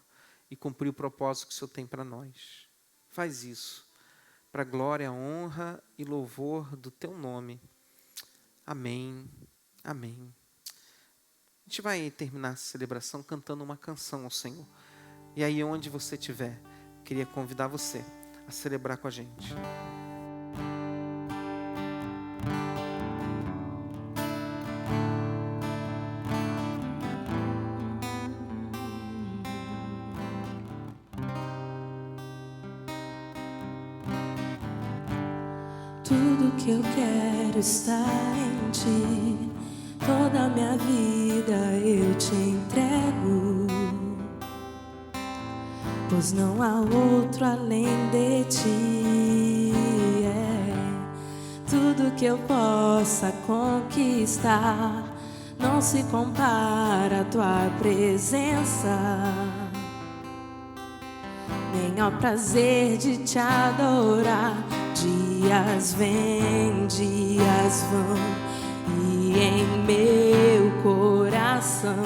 e cumprir o propósito que o Senhor tem para nós. Faz isso, para a glória, honra e louvor do teu nome. Amém, amém. A gente vai terminar essa celebração cantando uma canção ao Senhor. E aí, onde você estiver, queria convidar você a celebrar com a gente. Tudo que eu quero está em ti, toda a minha vida eu te entrego, pois não há outro além de ti. Tudo que eu possa conquistar não se compara à tua presença, nem ao prazer de te adorar. Dias vêm, dias vão, e em meu coração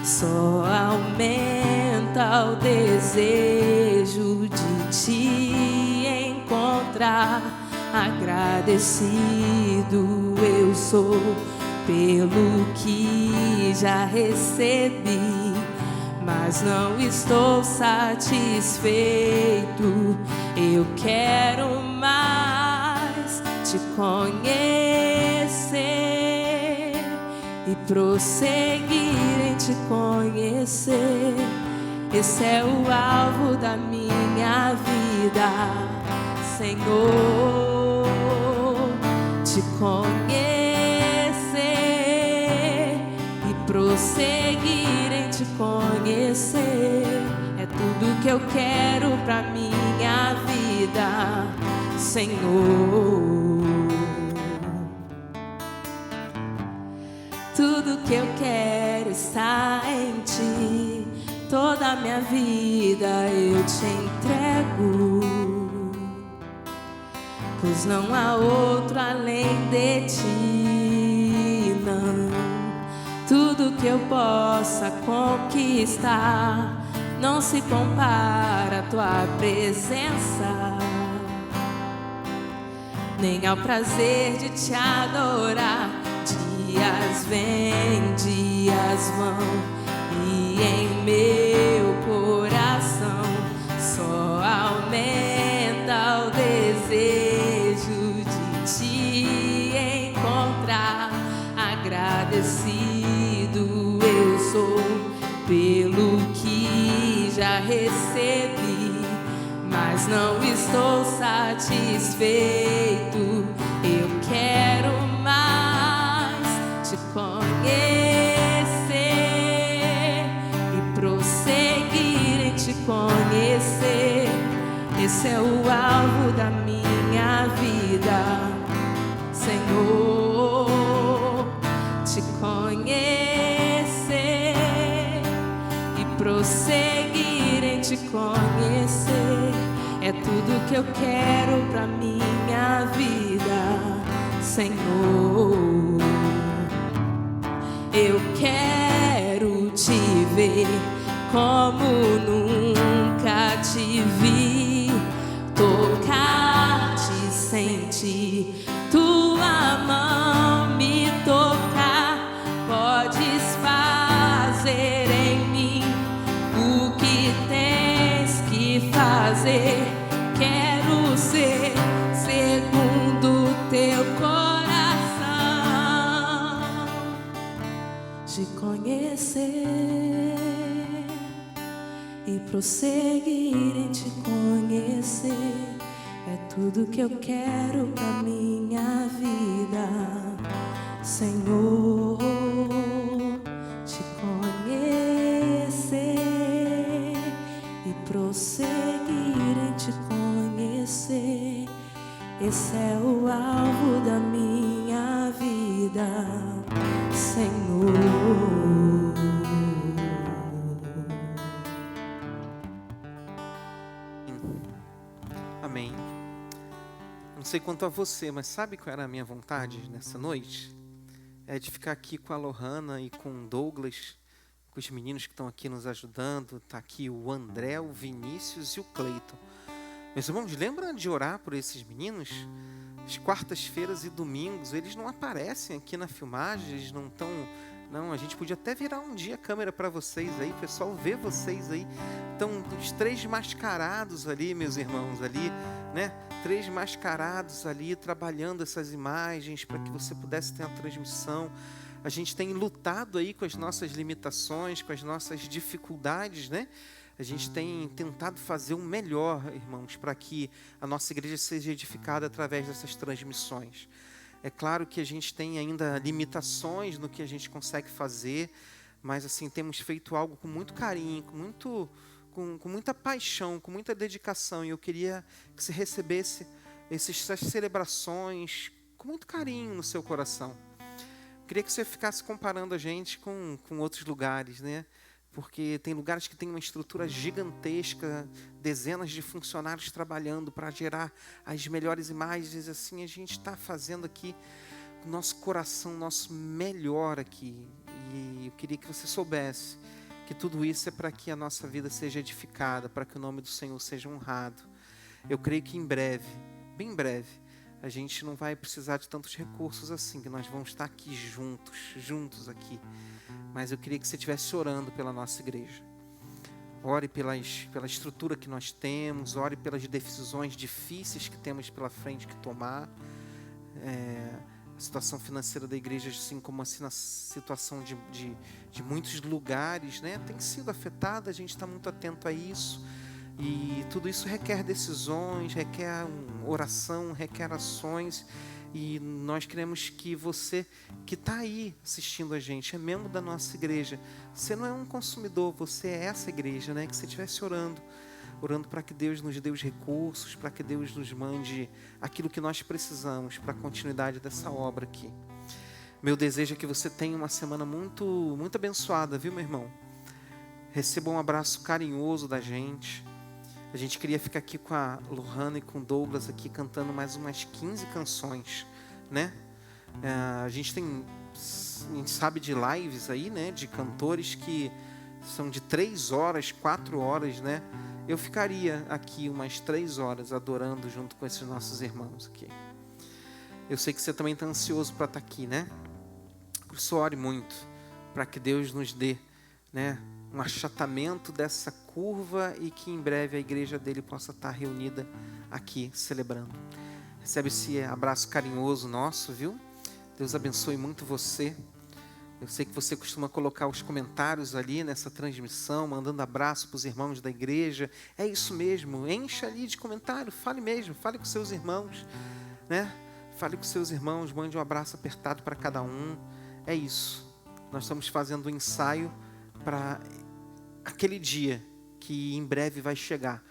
só aumenta o desejo de te encontrar. Agradecido eu sou pelo que já recebi, mas não estou satisfeito. Eu quero mais te conhecer e prosseguir em te conhecer. Esse é o alvo da minha vida, Senhor. Te conhecer e prosseguir em te conhecer é tudo que eu quero pra minha vida, Senhor. Tudo que eu quero está em ti, toda a minha vida eu te entrego, pois não há outro além de ti, não. Tudo que eu possa conquistar não se compara à tua presença, nem ao prazer de te adorar. Dias vêm, dias vão, e em meu coração só aumenta o desejo de te encontrar. Agradecido eu sou pelo que já recebi, mas não estou satisfeito. Eu quero mais te conhecer e prosseguir em te conhecer. Esse é o alvo da minha vida, Senhor. Te conhecer e prosseguir em te conhecer é tudo que eu quero pra minha vida, Senhor. Eu quero te ver como nunca te vi, tocar-te, sentir tua mão me tocar. Podes fazer em mim o que tens que fazer. Quero ser segundo teu coração, te conhecer e prosseguir em te conhecer é tudo que eu quero pra minha vida, Senhor. Te conhecer sei quanto a você, mas sabe qual era a minha vontade nessa noite? É de ficar aqui com a Lohana e com o Douglas, com os meninos que estão aqui nos ajudando. Está aqui o André, o Vinícius e o Cleiton. Meus irmãos, lembra de orar por esses meninos? As quartas-feiras e domingos, eles não aparecem aqui na filmagem, eles não estão... Não, a gente podia até virar um dia a câmera para vocês aí, o pessoal vê vocês aí. Estão os 3 mascarados ali, meus irmãos, ali, né? 3 mascarados ali, trabalhando essas imagens para que você pudesse ter a transmissão. A gente tem lutado aí com as nossas limitações, com as nossas dificuldades, né? A gente tem tentado fazer o melhor, irmãos, para que a nossa igreja seja edificada através dessas transmissões. É claro que a gente tem ainda limitações no que a gente consegue fazer, mas assim, temos feito algo com muito carinho, com muita paixão, com muita dedicação. E eu queria que você recebesse essas celebrações com muito carinho no seu coração. Eu queria que você ficasse comparando a gente com outros lugares, né? Porque tem lugares que tem uma estrutura gigantesca, dezenas de funcionários trabalhando para gerar as melhores imagens. Assim, a gente está fazendo aqui o nosso coração, o nosso melhor aqui. E eu queria que você soubesse que tudo isso é para que a nossa vida seja edificada, para que o nome do Senhor seja honrado. Eu creio que em breve, bem em breve, a gente não vai precisar de tantos recursos assim, que nós vamos estar aqui juntos aqui. Mas eu queria que você estivesse orando pela nossa igreja. Ore pela estrutura que nós temos, ore pelas decisões difíceis que temos pela frente que tomar. A situação financeira da igreja, assim como assim na situação de muitos lugares, né, tem sido afetada, a gente está muito atento a isso. E tudo isso requer decisões, requer oração, requer ações. E nós queremos que você que está aí assistindo a gente, é membro da nossa igreja. Você não é um consumidor, você é essa igreja, né? Que você estivesse orando para que Deus nos dê os recursos, para que Deus nos mande aquilo que nós precisamos para a continuidade dessa obra aqui. Meu desejo é que você tenha uma semana muito, muito abençoada, viu, meu irmão? Receba um abraço carinhoso da gente. A gente queria ficar aqui com a Lohana e com o Douglas aqui cantando mais umas 15 canções, né? A gente sabe de lives aí, né? De cantores que são de 3 horas, 4 horas, né? Eu ficaria aqui umas 3 horas adorando junto com esses nossos irmãos aqui. Eu sei que você também está ansioso para estar aqui, né? Por isso ore muito para que Deus nos dê, né, um achatamento dessa curva e que em breve a igreja dele possa estar reunida aqui celebrando. Recebe esse abraço carinhoso nosso, viu? Deus abençoe muito você. Eu sei que você costuma colocar os comentários ali nessa transmissão, mandando abraço para os irmãos da igreja. É isso mesmo, encha ali de comentário, fale mesmo, fale com seus irmãos, né? Fale com seus irmãos, mande um abraço apertado para cada um. É isso. Nós estamos fazendo um ensaio para aquele dia que em breve vai chegar,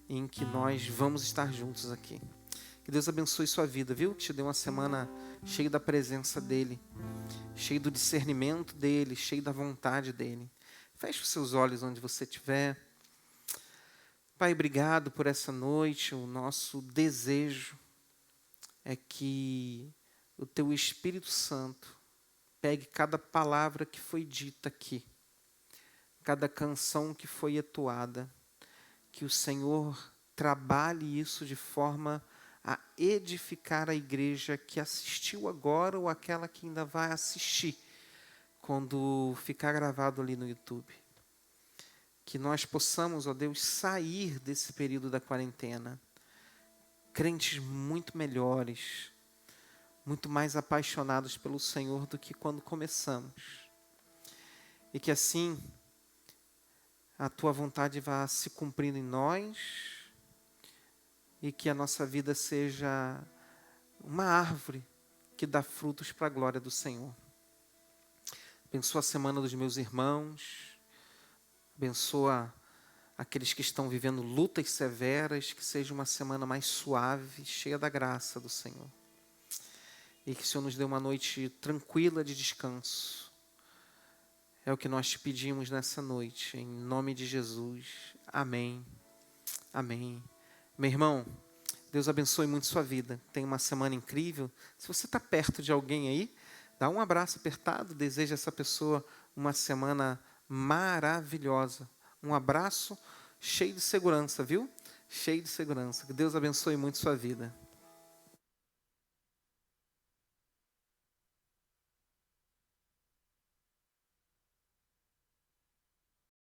em que nós vamos estar juntos aqui. Que Deus abençoe sua vida, viu? Que te dê uma semana cheia da presença dEle, cheia do discernimento dEle, cheia da vontade dEle. Feche os seus olhos onde você estiver. Pai, obrigado por essa noite. O nosso desejo é que o Teu Espírito Santo pegue cada palavra que foi dita aqui, cada canção que foi entoada, que o Senhor trabalhe isso de forma a edificar a igreja que assistiu agora ou aquela que ainda vai assistir quando ficar gravado ali no YouTube. Que nós possamos, ó Deus, sair desse período da quarentena crentes muito melhores, muito mais apaixonados pelo Senhor do que quando começamos. E que assim a Tua vontade vá se cumprindo em nós e que a nossa vida seja uma árvore que dá frutos para a glória do Senhor. Abençoa a semana dos meus irmãos, abençoa aqueles que estão vivendo lutas severas, que seja uma semana mais suave, cheia da graça do Senhor. E que o Senhor nos dê uma noite tranquila de descanso. É o que nós te pedimos nessa noite, em nome de Jesus. Amém. Amém. Meu irmão, Deus abençoe muito sua vida. Tenha uma semana incrível. Se você está perto de alguém aí, dá um abraço apertado. Deseja a essa pessoa uma semana maravilhosa. Um abraço cheio de segurança, viu? Cheio de segurança. Que Deus abençoe muito sua vida.